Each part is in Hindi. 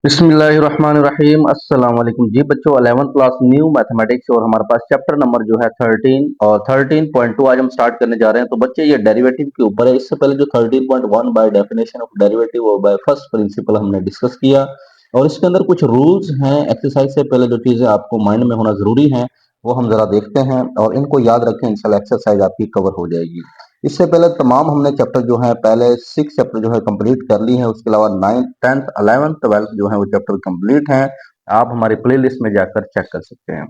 बिस्मिल्लाहिर्रहमानिर्रहीम अस्सलाम वालेकुम जी बच्चों 11th क्लास न्यू मैथमेटिक्स और हमारे पास चैप्टर नंबर जो है 13 और 13.2 आज हम स्टार्ट करने जा रहे हैं। तो बच्चे ये डेरिवेटिव के ऊपर है। इससे पहले जो 13.1 बाय डेफिनेशन ऑफ डेरिवेटिव और बाय फर्स्ट प्रिंसिपल हमने डिस्कस किया और इसके अंदर कुछ रूल्स हैं। एक्सरसाइज से पहले जो चीजें आपको माइंड में होना जरूरी है वो हम जरा देखते हैं और इनको याद रखें, इंशाल्लाह एक्सरसाइज आपकी कवर हो जाएगी। इससे पहले तमाम हमने चैप्टर जो है पहले 6 चैप्टर जो है कंप्लीट कर ली है। उसके अलावा 9th 10th 11th 12th जो है वो चैप्टर कंप्लीट हैं। आप हमारी प्लेलिस्ट में जाकर चेक कर सकते हैं।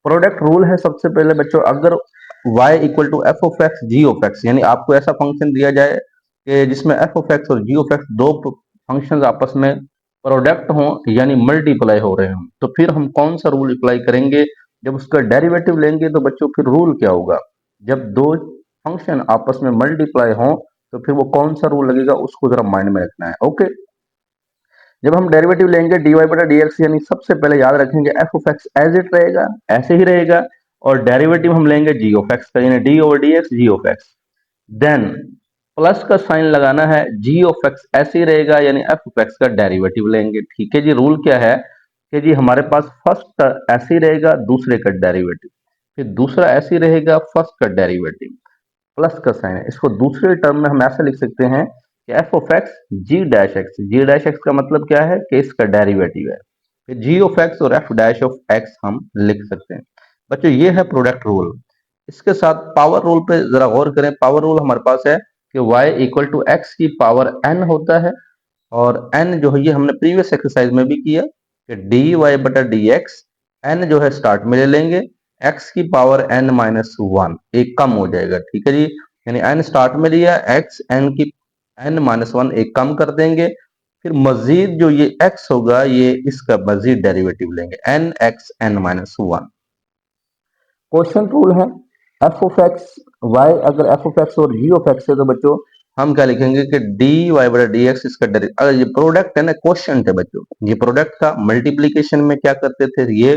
प्रोडक्ट रूल है सबसे पहले बच्चों, अगर y equal to f of x g of x, यानी आपको ऐसा फंक्शन दिया जाए कि जिसमें एफ ऑफ एक्स और जी ऑफ एक्स दो फंक्शंस आपस में प्रोडक्ट हों यानी मल्टीप्लाई हो रहे हों, तो फिर हम कौन सा रूल अप्लाई करेंगे? जब उसका डेरिवेटिव लेंगे तो बच्चों फिर रूल क्या होगा? जब दो फंक्शन आपस में मल्टीप्लाई हो तो फिर वो कौन सा रूल लगेगा उसको जरा माइंड में रखना है। ओके, जब हम डेरिवेटिव लेंगे dy बटा dx, यानी सबसे पहले याद रखेंगे f of x as it रहेगा, ऐसे ही रहेगा, और डेरिवेटिव हम लेंगे जी ऑफ एक्स का, यानी d over d x g of x. Then plus का साइन लगाना है, जी ऑफ एक्स ऐसे ही रहेगा, यानी एफ ऑफ एक्स का डेरिवेटिव लेंगे। ठीक है जी, रूल क्या है कि जी हमारे पास फर्स्ट ऐसे ही रहेगा, दूसरे का डेरिवेटिव, फिर दूसरा ऐसे ही रहेगा, फर्स्ट का डेरिवेटिव, प्लस का साइन है। इसको दूसरे टर्म में हम ऐसे लिख सकते हैं कि f of x g dash x. G dash x का मतलब क्या है कि इसका डेरिवेटिव है। फिर जी ऑफ एक्स और एफ डैश ऑफ एक्स हम लिख सकते हैं। बच्चों ये है प्रोडक्ट रूल। इसके साथ पावर रूल पे जरा गौर करें। पावर रूल हमारे पास है कि y इक्वल टू एक्स की पावर n होता है, और n जो है ये हमने प्रीवियस एक्सरसाइज में भी किया कि डी वाई बटा डी एक्स, एन जो है स्टार्ट में ले लेंगे, x की पावर n माइनस वन, एक कम हो जाएगा। ठीक है जी, यानी n स्टार्ट में लिया, x n की n माइनस वन एक कम कर देंगे, फिर मजीद जो ये x होगा ये इसका मजीद डेरिवेटिव लेंगे, n x n minus one. Question rule है एफ ऑफ एक्स वाई, अगर एफ ऑफ एक्स और जी ऑफ एक्स है तो बच्चों हम क्या लिखेंगे कि डी वाई बटा डी एक्स इसका डेरिवेटिव। अगर ये प्रोडक्ट है ना, क्वेश्चन है बच्चों, ये प्रोडक्ट था। मल्टीप्लीकेशन में क्या करते थे, ये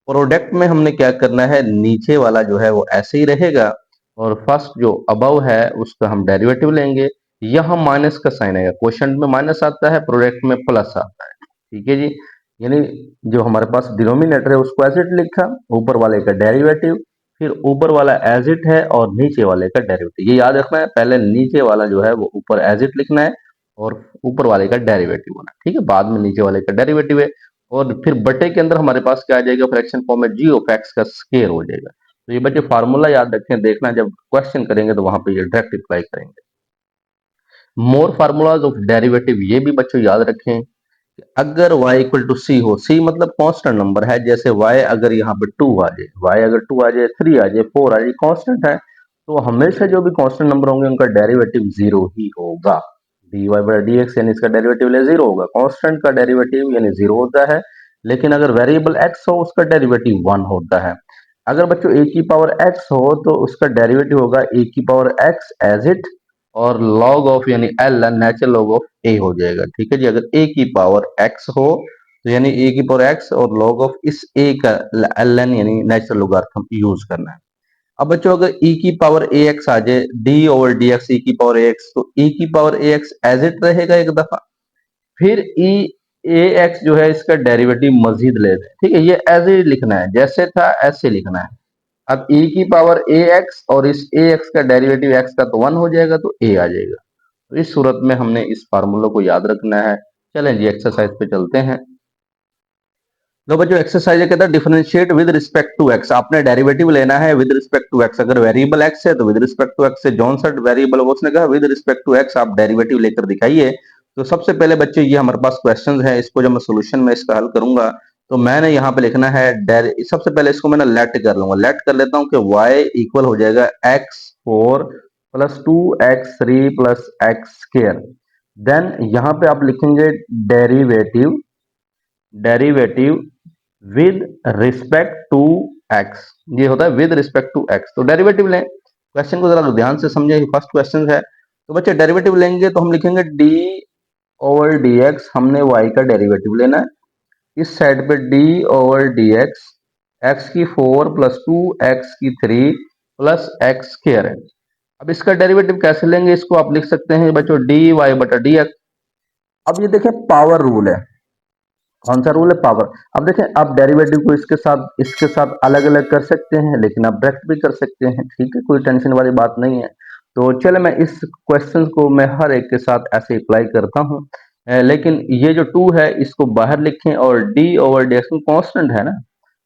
प्रोडक्ट में हमने क्या करना है, नीचे वाला जो है वो ऐसे ही रहेगा और फर्स्ट जो अबव है उसका हम डेरिवेटिव लेंगे। यहाँ माइनस का साइन आएगा, क्वेश्चन में माइनस आता है, प्रोडक्ट में प्लस आता है। ठीक है जी, यानी जो हमारे पास डिनोमिनेटर है उसको एज इट लिखा, ऊपर वाले का डेरिवेटिव, फिर ऊपर वाला एज इट है और नीचे वाले का डेरिवेटिव। ये याद रखना है, पहले नीचे वाला जो है वो ऊपर एज इट लिखना है और ऊपर वाले का डेरिवेटिव होना, ठीक है, बाद में नीचे वाले का डेरिवेटिव है। और फिर बटे के अंदर हमारे पास क्या आ जाएगा, फ्रैक्शन फॉर्म में जी ऑफ एक्स का स्केयर हो जाएगा। तो ये बच्चे फार्मूला याद रखें, देखना जब क्वेश्चन करेंगे तो वहां पे ये डायरेक्ट अप्लाई करेंगे। मोर फार्मूलाज ऑफ डेरिवेटिव ये भी बच्चों याद रखें। अगर y इक्वल टू सी हो, सी मतलब कांस्टेंट नंबर है, जैसे y अगर यहाँ पे 2 आ जाए, y अगर 2 आ जाए, 3 आ जाए, 4 आ जाए, कांस्टेंट है, तो हमेशा जो भी कांस्टेंट नंबर होंगे उनका डेरिवेटिव जीरो ही होगा। D y by d x यानी इसका डेरिवेटिव ले जीरो होगा। कांस्टेंट का डेरिवेटिव यानी जीरो होता है, लेकिन अगर वेरिएबल x हो उसका डेरिवेटिव वन होता है। अगर बच्चों a की पावर x हो तो उसका डेरिवेटिव होगा a की पावर x एज इट, और लॉग ऑफ यानी एल नेचुरल लॉग ऑफ ए हो जाएगा। ठीक है जी, अगर ए की पावर एक्स हो तो यानी ए की पावर एक्स और लॉग ऑफ इस ए का एल एन यानी नेचुरल लॉगरिथम यूज करना है। अब बच्चों अगर e की पावर ए एक्स आ जाए, d over d x e की पावर ए एक्स, तो e की power a x as it रहेगा एक दफा, फिर ई ए एक्स जो है इसका डेरिवेटिव मजीद ले दें। ठीक है, ये एज ए लिखना है, जैसे था ऐसे लिखना है। अब e की पावर ए एक्स और इस ए एक्स का डेरिवेटिव x का तो वन हो जाएगा, तो a आ जाएगा। तो इस सूरत में हमने इस फार्मूला को याद रखना है। चलें जी एक्सरसाइज पे चलते हैं। तो बच्चों एक्सरसाइज कहता है differentiate with respect to x. आपने डेरिवेटिव लेना है विद रिस्पेक्ट टू एक्स। अगर वेरिएबल एक्स है तो विद रिस्पेक्ट टू एक्स से जौन सा वेरिएबल होगा उसने कहा विद रिस्पेक्ट टू एक्स आप डेरिवेटिव लेकर दिखाइए। तो सबसे पहले बच्चों ये हमारे पास क्वेश्चन है, इसको जब मैं सोल्यूशन में इसका हल करूंगा तो मैंने यहाँ पे लिखना है सबसे पहले इसको मैंने लेट कर लूंगा, लेट कर लेता हूँ कि y इक्वल हो जाएगा x4 plus 2x3 plus x square. Then यहाँ पे आप लिखेंगे derivative, derivative with respect to x, ये होता है विद रिस्पेक्ट टू एक्स। तो डेरिवेटिव लें, क्वेश्चन को जरा ध्यान से समझे, फर्स्ट क्वेश्चन है। तो बच्चे डेरिवेटिव लेंगे तो हम लिखेंगे डी ओवर डी एक्स, हमने वाई का डेरिवेटिव लेना है। इस साइड पे D over d x, x की 4 प्लस 2 एक्स की 3 प्लस एक्स स्क्वायर है। अब इसका डेरिवेटिव कैसे लेंगे, इसको आप लिख सकते हैं बच्चों डी वाई बटा डी एक्स। अब ये देखें पावर रूल है, कौन सा रूल है? पावर। अब देखें, आप डेरिवेटिव को इसके साथ अलग अलग कर सकते हैं, लेकिन आप डायरेक्ट भी कर सकते हैं, ठीक है, कोई टेंशन वाली बात नहीं है। तो चले, मैं इस क्वेश्चन को मैं हर एक के साथ ऐसे अप्लाई करता हूँ। लेकिन ये जो 2 है इसको बाहर लिखें, और D over d x constant है ना,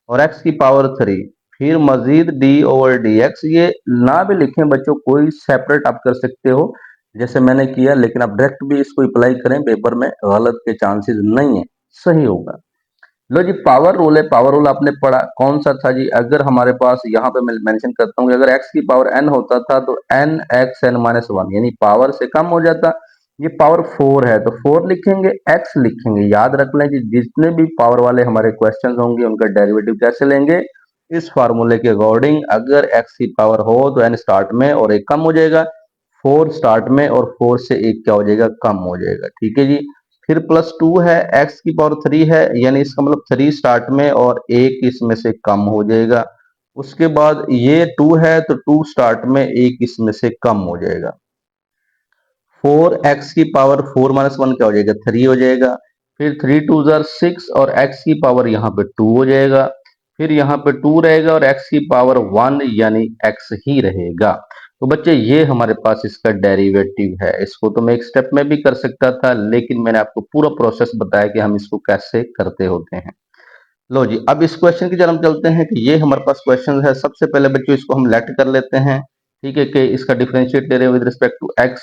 और एक्स की पावर 3, फिर मजीद डी ओवर डी एक्स, ये ना भी लिखें बच्चों, कोई सेपरेट आप कर सकते हो जैसे मैंने किया, लेकिन आप डायरेक्ट भी इसको अप्लाई करें पेपर में, गलत के चांसेस नहीं है, सही होगा। लो जी, पावर रूल है। पावर रूल आपने पढ़ा, कौन सा था जी? अगर हमारे पास यहाँ पे मैं मेंशन करता हूँ कि अगर x की पावर n होता था तो n x n minus one, यानी पावर से कम हो जाता। ये पावर 4 है तो 4 लिखेंगे, x लिखेंगे। याद रख लें कि जितने भी पावर वाले हमारे क्वेश्चंस होंगे उनका डेरिवेटिव कैसे लेंगे, इस फार्मूले के अकॉर्डिंग। अगर x की पावर हो तो n स्टार्ट में और एक कम हो जाएगा, 4 स्टार्ट में और 4 से एक क्या हो जाएगा, कम हो जाएगा, ठीक है जी। फिर +2 है, x की पावर 3 है, यानी इसका मतलब 3 स्टार्ट में और एक इसमें से कम हो जाएगा। उसके बाद ये 2 है तो 2 स्टार्ट में, एक इसमें से कम हो जाएगा। 4x की पावर 4 माइनस वन क्या हो जाएगा, 3 हो जाएगा। फिर 3 टू ज़र 6 और x की पावर यहाँ पे 2 हो जाएगा। फिर यहाँ पे 2 रहेगा और x की पावर 1 यानी x ही रहेगा। तो बच्चे ये हमारे पास इसका डेरिवेटिव है। इसको तो मैं एक स्टेप में भी कर सकता था, लेकिन मैंने आपको पूरा प्रोसेस बताया कि हम इसको कैसे करते होते हैं। लो जी, अब इस क्वेश्चन की तरफ चलते हैं कि ये हमारे पास क्वेश्चन है। सबसे पहले बच्चों इसको हम लेट कर लेते हैं, ठीक है, कि इसका डिफरेंशिएट ले रहे हैं विद रिस्पेक्ट टू एक्स।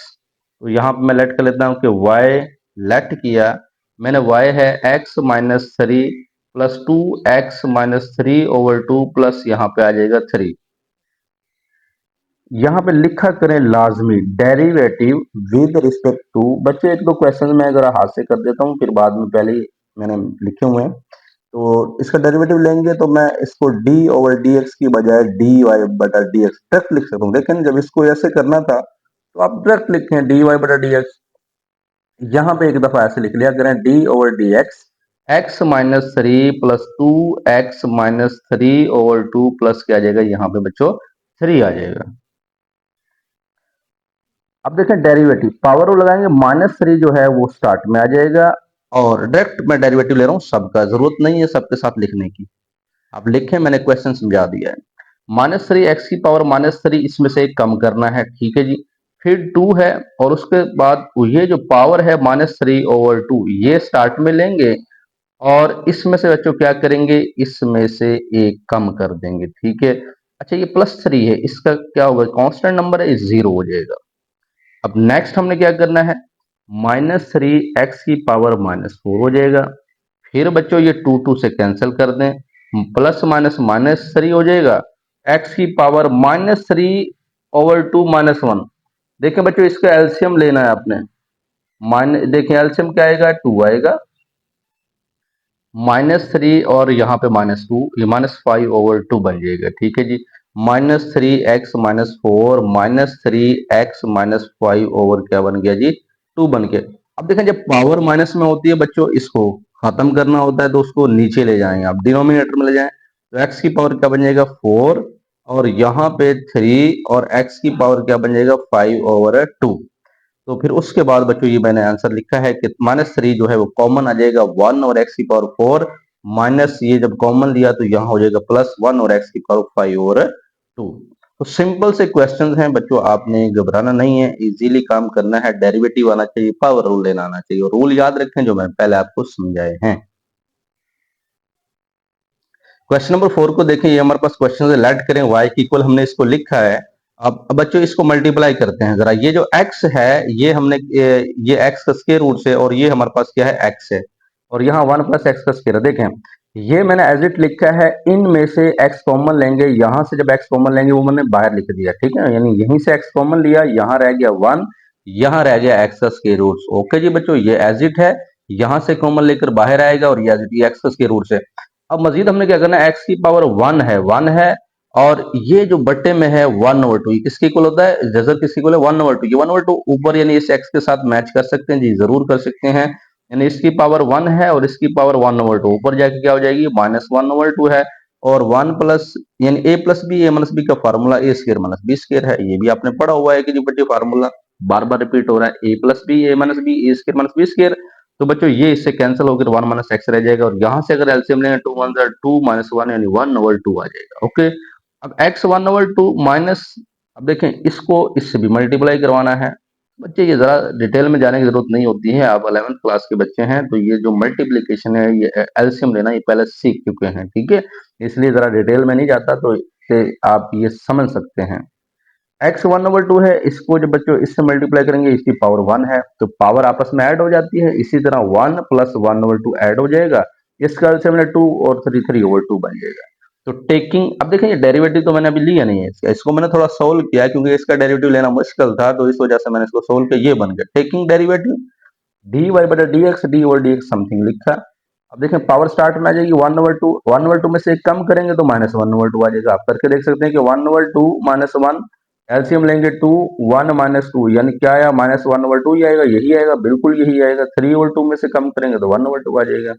तो यहाँ पे मैं लेट कर लेता हूँ कि y लेट किया मैंने, y है x minus 3 plus 2x-3 over 2 plus यहाँ पे आ जाएगा 3। यहाँ पे लिखा करें लाजमी डेरिवेटिव विद रिस्पेक्ट टू। बच्चे एक दो क्वेश्चन मैं अगर हाथ से कर देता हूँ, फिर बाद में पहले ही मैंने लिखे हुए हैं। तो इसका डेरिवेटिव लेंगे तो मैं इसको d ओवर डी एक्स की बजाय dy बटा डी एक्स डायरेक्ट लिख सकता हूँ। लेकिन जब इसको ऐसे करना था तो आप डायरेक्ट लिखें dy बटा डी एक्स। यहाँ पे एक दफा ऐसे लिख लिया करें d over d x, x minus 3 plus 2x-3 over 2 plus क्या आ जाएगा, यहाँ पे बच्चों 3 आ जाएगा। अब देखें डेरिवेटिव, पावर रूल लगाएंगे, -3 जो है वो स्टार्ट में आ जाएगा। और डायरेक्ट मैं डेरिवेटिव ले रहा हूँ सबका, जरूरत नहीं है सबके साथ लिखने की। अब लिखें, मैंने क्वेश्चन समझा दिया है। -3 एक्स की पावर -3, इसमें से एक कम करना है, ठीक है जी। फिर 2 है और उसके बाद ये जो पावर है -3 ओवर 2, ये स्टार्ट में लेंगे और इसमें से बच्चों क्या करेंगे, इसमें से एक कम कर देंगे, ठीक है। अच्छा, ये +3 है, इसका क्या होगा, कांस्टेंट नंबर है, 0 हो जाएगा। अब नेक्स्ट हमने क्या करना है, -3 एक्स की पावर -4 हो जाएगा। फिर बच्चों ये 2 से कैंसिल कर दें, प्लस माइनस -3 हो जाएगा, एक्स की पावर -3 ओवर 2 -1। देखिए बच्चों, इसका एलसीएम लेना है आपने। देखिए एलसीएम क्या आएगा, 2 आएगा, -3 और यहाँ पे -2, ये -5 ओवर 2 बन जाएगा, ठीक है जी। -3x-4 -3x-5 ओवर क्या बन गया जी, 2 बन गया। अब देखें, जब पावर माइनस में होती है बच्चों, इसको खत्म करना होता है तो उसको नीचे ले जाएंगे, आप डिनोमिनेटर में ले जाएं तो x की पावर क्या बन जाएगा, 4, और यहाँ पे 3, और x की पावर क्या बन जाएगा, 5 ओवर 2। तो फिर उसके बाद बच्चों ये मैंने आंसर लिखा है कि -3 जो है वो कॉमन आ जाएगा 1 और x की पावर 4, माइनस ये जब कॉमन लिया तो यहाँ हो जाएगा +1 और x की पावर 5 और 2। तो सिंपल से क्वेश्चंस हैं बच्चों, आपने घबराना नहीं है, इजीली काम करना है, डेरिवेटिव आना चाहिए, पावर रूल लेना आना चाहिए, और रूल याद रखें जो मैंने पहले आपको समझाए हैं। क्वेश्चन नंबर 4 को देखें, ये हमारे पास क्वेश्चन है, लेट करें y की इक्वल, हमने इसको लिखा है। अब बच्चों इसको मल्टीप्लाई करते हैं जरा, ये जो x है ये हमने ये x का स्क्वायर रूट से, और ये हमारे पास क्या है, x है, और यहाँ 1 + x का स्क्वायर। देखें ये मैंने एज इट लिखा है, इनमें से x कॉमन लेंगे, यहाँ से जब x कॉमन लेंगे वो मैंने बाहर लिख दिया, ठीक है, यानी यहीं से x कॉमन लिया, यहाँ रह गया 1, यहाँ रह गया x का स्क्वायर रूट। ओके जी बच्चों, ये एज इट है, यहाँ से कॉमन लेकर बाहर आएगा, और ये एज इट x का स्क्वायर रूट से। अब मजीद हमने क्या करना है, x की पावर 1 है, और ये जो बट्टे में है 1/2, किसके इक्वल होता है, जजर किसके इक्वल है, 1/2। ये 1/2 ऊपर यानी इस x के साथ मैच कर सकते हैं जी, जरूर कर सकते हैं। यानी इसकी पावर 1 है और इसकी पावर 1/2, ऊपर जाके क्या हो जाएगी, -1/2 है। और 1 प्लस यानी a plus B, a minus B का formula a square minus B square है, ये भी आपने पढ़ा हुआ है कि जो बच्चे फार्मूला बार बार रिपीट हो रहा है, a plus B, a minus b, a square minus B square. तो बच्चों ये इससे कैंसिल होकर 1 माइनस एक्स रह जाएगा, और यहाँ से अगर एलसीएम लेंगे 2 1 2 माइनस 1 यानी 1/2 आ जाएगा। ओके, अब एक्स 1/2 माइनस, अब देखें इसको इससे भी मल्टीप्लाई करवाना है। बच्चे ये जरा डिटेल में जाने की जरूरत नहीं होती है, आप 11th क्लास के बच्चे हैं तो ये जो मल्टीप्लिकेशन है, ये एलसीएम लेना ये पहले सीख चुके हैं, ठीक है, इसलिए जरा डिटेल में नहीं जाता, तो इससे आप ये समझ सकते हैं। एक्स 1/2 है, इसको जब बच्चों इससे मल्टीप्लाई करेंगे इसकी पावर 1 है, तो पावर आपस में ऐड हो जाती है, इसी तरह 1 प्लस 1/2 ऐड हो जाएगा, इसका एलसीएम 2 और 3 3/2 बन जाएगा। तो टेकिंग, अब देखें ये डेरिवेटिव तो मैंने अभी लिया नहीं है, इसको मैंने थोड़ा सोल्व किया क्योंकि इसका डेरिवेटिव लेना मुश्किल था, तो इस वजह से मैंने इसको सोल्व किया, ये बन गया टेकिंग डेरिवेटिव dy बटा dx, D over dx something लिखा। अब देखें पावर स्टार्ट में आ जाएगी 1/2, 1/2 में से एक कम करेंगे तो माइनस 1/2 आ जाएगा। आप करके देख सकते हैं कि 1/2 माइनस 1, एलसीएम लेंगे 2, 1 माइनस 2 यानी क्या आया, माइनस 1/2 ही आएगा, यही आएगा, बिल्कुल यही आएगा। 3/2 में से कम करेंगे तो 1/2 आ जाएगा।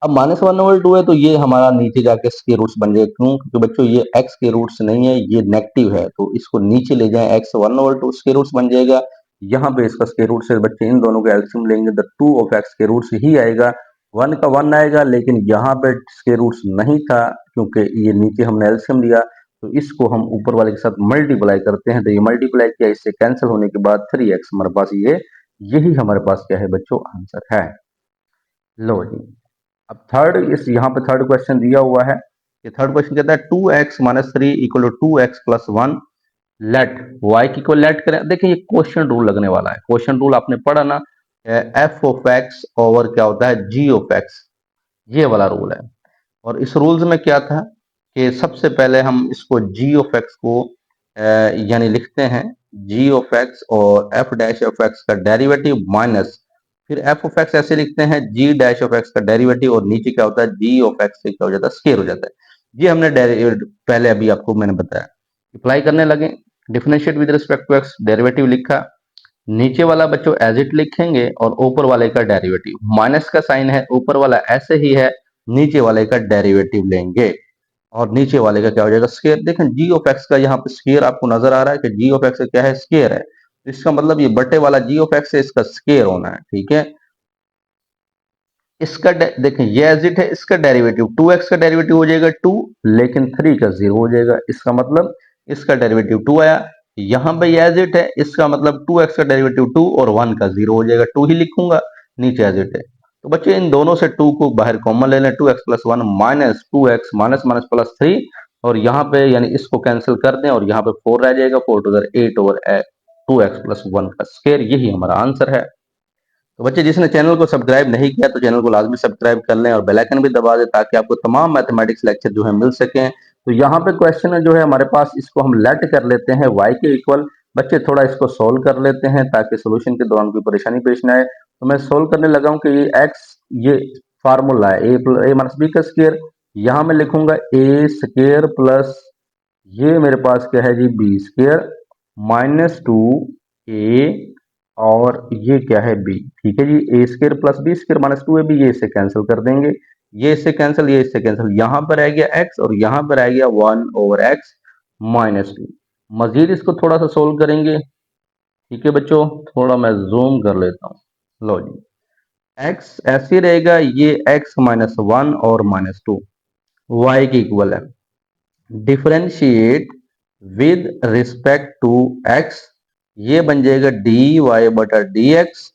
अब माइनस 1/2 है तो ये हमारा नीचे जाके स्क्वायर रूट्स बन जाएगा, क्यों, क्योंकि बच्चों ये एक्स के रूट्स नहीं है, ये नेगेटिव है, तो इसको नीचे ले जाएं, एक्स 1/2 स्क्वायर रूट्स बन जाएगा। यहाँ पे इसका स्क्वायर रूट से बच्चे इन दोनों के एलसीएम लेंगे तो 2 ऑफ एक्स के रूट्स ही आएगा, 1 का 1 आएगा, लेकिन यहाँ पे स्क्वायर रूट्स नहीं था क्योंकि ये नीचे हमने एलसीएम लिया, तो इसको हम ऊपर वाले के साथ मल्टीप्लाई करते हैं, तो ये मल्टीप्लाई किया, इससे कैंसिल होने के बाद 3x हमारे पास यही हमारे पास क्या है बच्चों, आंसर है। लो जी, अब थर्ड, इस यहाँ पे थर्ड क्वेश्चन दिया हुआ है, कि थर्ड क्वेश्चन कहता है 2x minus 3 equal to 2x plus 1, let y की को लेट करें। देखिए ये क्वेश्चन रूल लगने वाला है, क्वेश्चन रूल आपने पढ़ा ना, एफ ऑफ एक्स ओवर क्या होता है जी ऑफ एक्स, ये वाला रूल है। और इस रूल्स में क्या था कि सबसे पहले हम इसको जी ऑफ एक्स को यानी लिखते हैं जी ऑफ एक्स और एफ डैश ऑफ एक्स का डेरिवेटिव माइनस, फिर एफ ऑफ एक्स ऐसे लिखते हैं जी डैश ऑफ एक्स का डेरिवेटिव, और नीचे क्या होता है जी ऑफ एक्स से क्या हो जाता है, स्क्वायर हो जाता है। ये हमने पहले अभी आपको मैंने बताया, अप्लाई करने लगे, differentiate with respect to x, derivative लिखा, नीचे वाला बच्चों एज इट लिखेंगे और ऊपर वाले का डेरिवेटिव, माइनस का साइन है, ऊपर वाला ऐसे ही है, नीचे वाले का डेरिवेटिव लेंगे और नीचे वाले का क्या हो जाएगा, स्क्वायर। देखें जी ऑफ एक्स का यहाँ पे स्क्वायर आपको नजर आ रहा है कि जी ऑफ एक्स क्या है, स्क्वायर है, इसका मतलब ये बटे वाला जी ऑफ एक्स है, इसका स्क्वायर होना है, ठीक है। इसका देखें ये एज इट है, इसका डेरिवेटिव 2x का डेरिवेटिव हो जाएगा 2, लेकिन 3 का 0 हो जाएगा, इसका मतलब इसका डेरिवेटिव 2 आया। यहाँ पे ये एज इट है, इसका मतलब 2x का डेरिवेटिव 2 और 1 का 0 हो जाएगा, 2 ही लिखूंगा, नीचे एज इट है। तो बच्चे इन दोनों से 2 को बाहर कॉमन ले लें, 2x plus 1 minus 2x minus minus plus 3, और यहाँ पे यानी इसको कैंसिल कर दें और यहाँ पे 4 रह जाएगा, 4 टू 8 ओवर 2x प्लस 1 का स्क्वायर, यही हमारा आंसर है। तो बच्चे जिसने चैनल को सब्सक्राइब नहीं किया तो चैनल को लाजमी सब्सक्राइब कर लें और बेल आइकन भी दबा दें ताकि आपको तमाम मैथमेटिक्स लेक्चर जो है मिल सकें। तो यहाँ पे क्वेश्चन जो है हमारे पास, इसको हम लेट कर लेते हैं y के इक्वल। बच्चे थोड़ा इसको सोल्व कर लेते हैं ताकि सोल्यूशन के दौरान कोई परेशानी पेश ना आए। तो मैं सोल्व करने लगा हूँ कि ये x, ये फार्मूला है ए माइनस बी का स्क्वायर, यहाँ मैं लिखूंगा ए स्क्वायर प्लस ये मेरे पास क्या है G B square minus 2a और ये क्या है b, ठीक है जी, A square plus B square minus 2ab, ये इससे कैंसिल कर देंगे, ये इससे कैंसिल, ये इससे कैंसिल, यहाँ पर आ गया x और यहाँ पर आ गया 1 ओवर x माइनस 2। मजीद इसको थोड़ा सा सोल्व करेंगे, ठीक है बच्चों, थोड़ा मैं जूम कर लेता हूँ। लो जी, x ऐसे रहेगा, ये x माइनस 1 और माइनस 2 y के इक्वल है, differentiate with respect to x, ये बन जाएगा डी वाई बटा d x,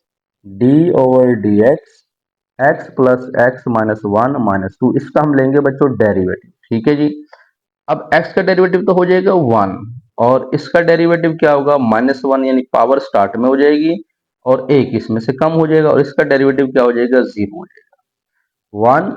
d over d x plus x minus 1 minus 2, इसका हम लेंगे बच्चों डेरिवेटिव, ठीक है जी। अब x का डेरिवेटिव तो हो जाएगा 1 और इसका डेरिवेटिव क्या होगा, माइनस 1, यानी पावर स्टार्ट में हो जाएगी और एक इसमें से कम हो जाएगा और इसका डेरिवेटिव क्या हो जाएगा, 0 हो जाएगा। 1,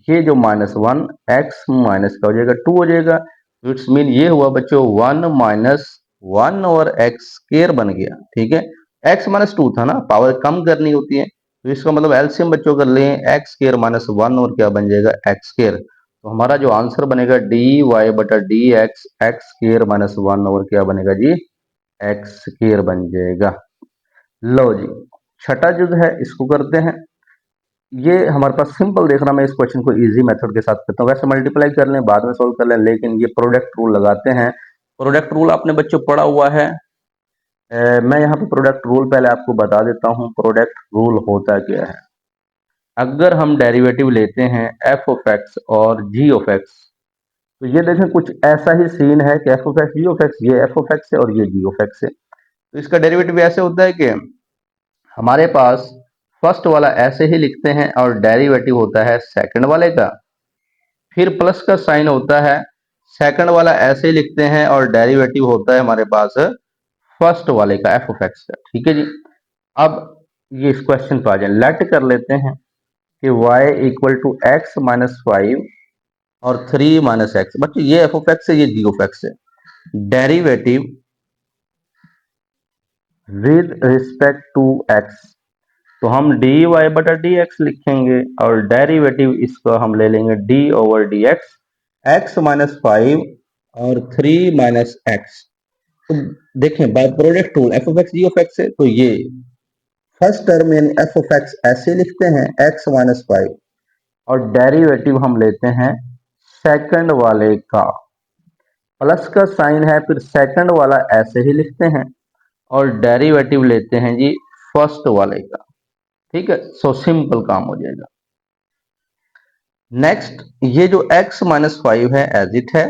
ये जो माइनस 1 एक्स माइनस का हो जाएगा 2 हो जाएगा, तो इट्स मीन ये हुआ बच्चों 1 माइनस 1 और एक्स स्क्वायर बन गया, ठीक है। x माइनस 2 था ना, पावर कम करनी होती है, तो इसका मतलब एलसीएम बच्चों कर लें एक्स स्क्वायर माइनस 1 और क्या बन जाएगा एक्स स्क्वायर, तो हमारा जो आंसर बनेगा डी वाई बटा d x, x square minus 1 और क्या बनेगा जी एक्स स्क्वायर बन जाएगा। लो जी, छठा जो है इसको करते हैं, ये हमारे पास सिंपल देखना, मैं इस क्वेश्चन को इजी मेथड के साथ करता हूँ, वैसे मल्टीप्लाई कर लें बाद में सोल्व कर लें, लेकिन ये प्रोडक्ट रूल लगाते हैं। प्रोडक्ट रूल आपने बच्चों पढ़ा हुआ है, मैं यहाँ पे प्रोडक्ट रूल पहले आपको बता देता हूँ। प्रोडक्ट रूल होता क्या है? अगर हम डेरिवेटिव लेते हैं एफ ऑफ एक्स और जी ऑफ एक्स, तो ये देखें कुछ ऐसा ही सीन है कि f of x g of x, ये एफ ऑफ एक्स है और ये जी ऑफ एक्स है। तो इसका डेरिवेटिव ऐसे होता है कि हमारे पास फर्स्ट वाला ऐसे ही लिखते हैं और डेरिवेटिव होता है सेकंड वाले का, फिर प्लस का साइन होता है, सेकंड वाला ऐसे ही लिखते हैं और डेरिवेटिव होता है हमारे पास फर्स्ट वाले का एफ ऑफ एक्स का। ठीक है जी। अब ये इस क्वेश्चन पे आ जाए, लेट कर लेते हैं कि y equal to x minus five और 3 माइनस एक्स। बच्चों ये एफ ऑफ एक्स है, ये जी ऑफ एक्स है। Derivative with respect to x, तो हम डी वाई बटा डी एक्स लिखेंगे और डेरिवेटिव इसका हम ले लेंगे d over d x, x minus five और 3 माइनस एक्स। तो देखें by product rule f of x g of x है, तो ये फर्स्ट टर्म यानी एफ ऑफ एक्स ऐसे लिखते हैं एक्स माइनस फाइव और डेरिवेटिव हम लेते हैं सेकंड वाले का, प्लस का साइन है, फिर सेकंड वाला ऐसे ही लिखते हैं और डेरिवेटिव लेते हैं जी फर्स्ट वाले का। ठीक है, सो सिंपल काम हो जाएगा। नेक्स्ट, ये जो x माइनस फाइव है एज इट है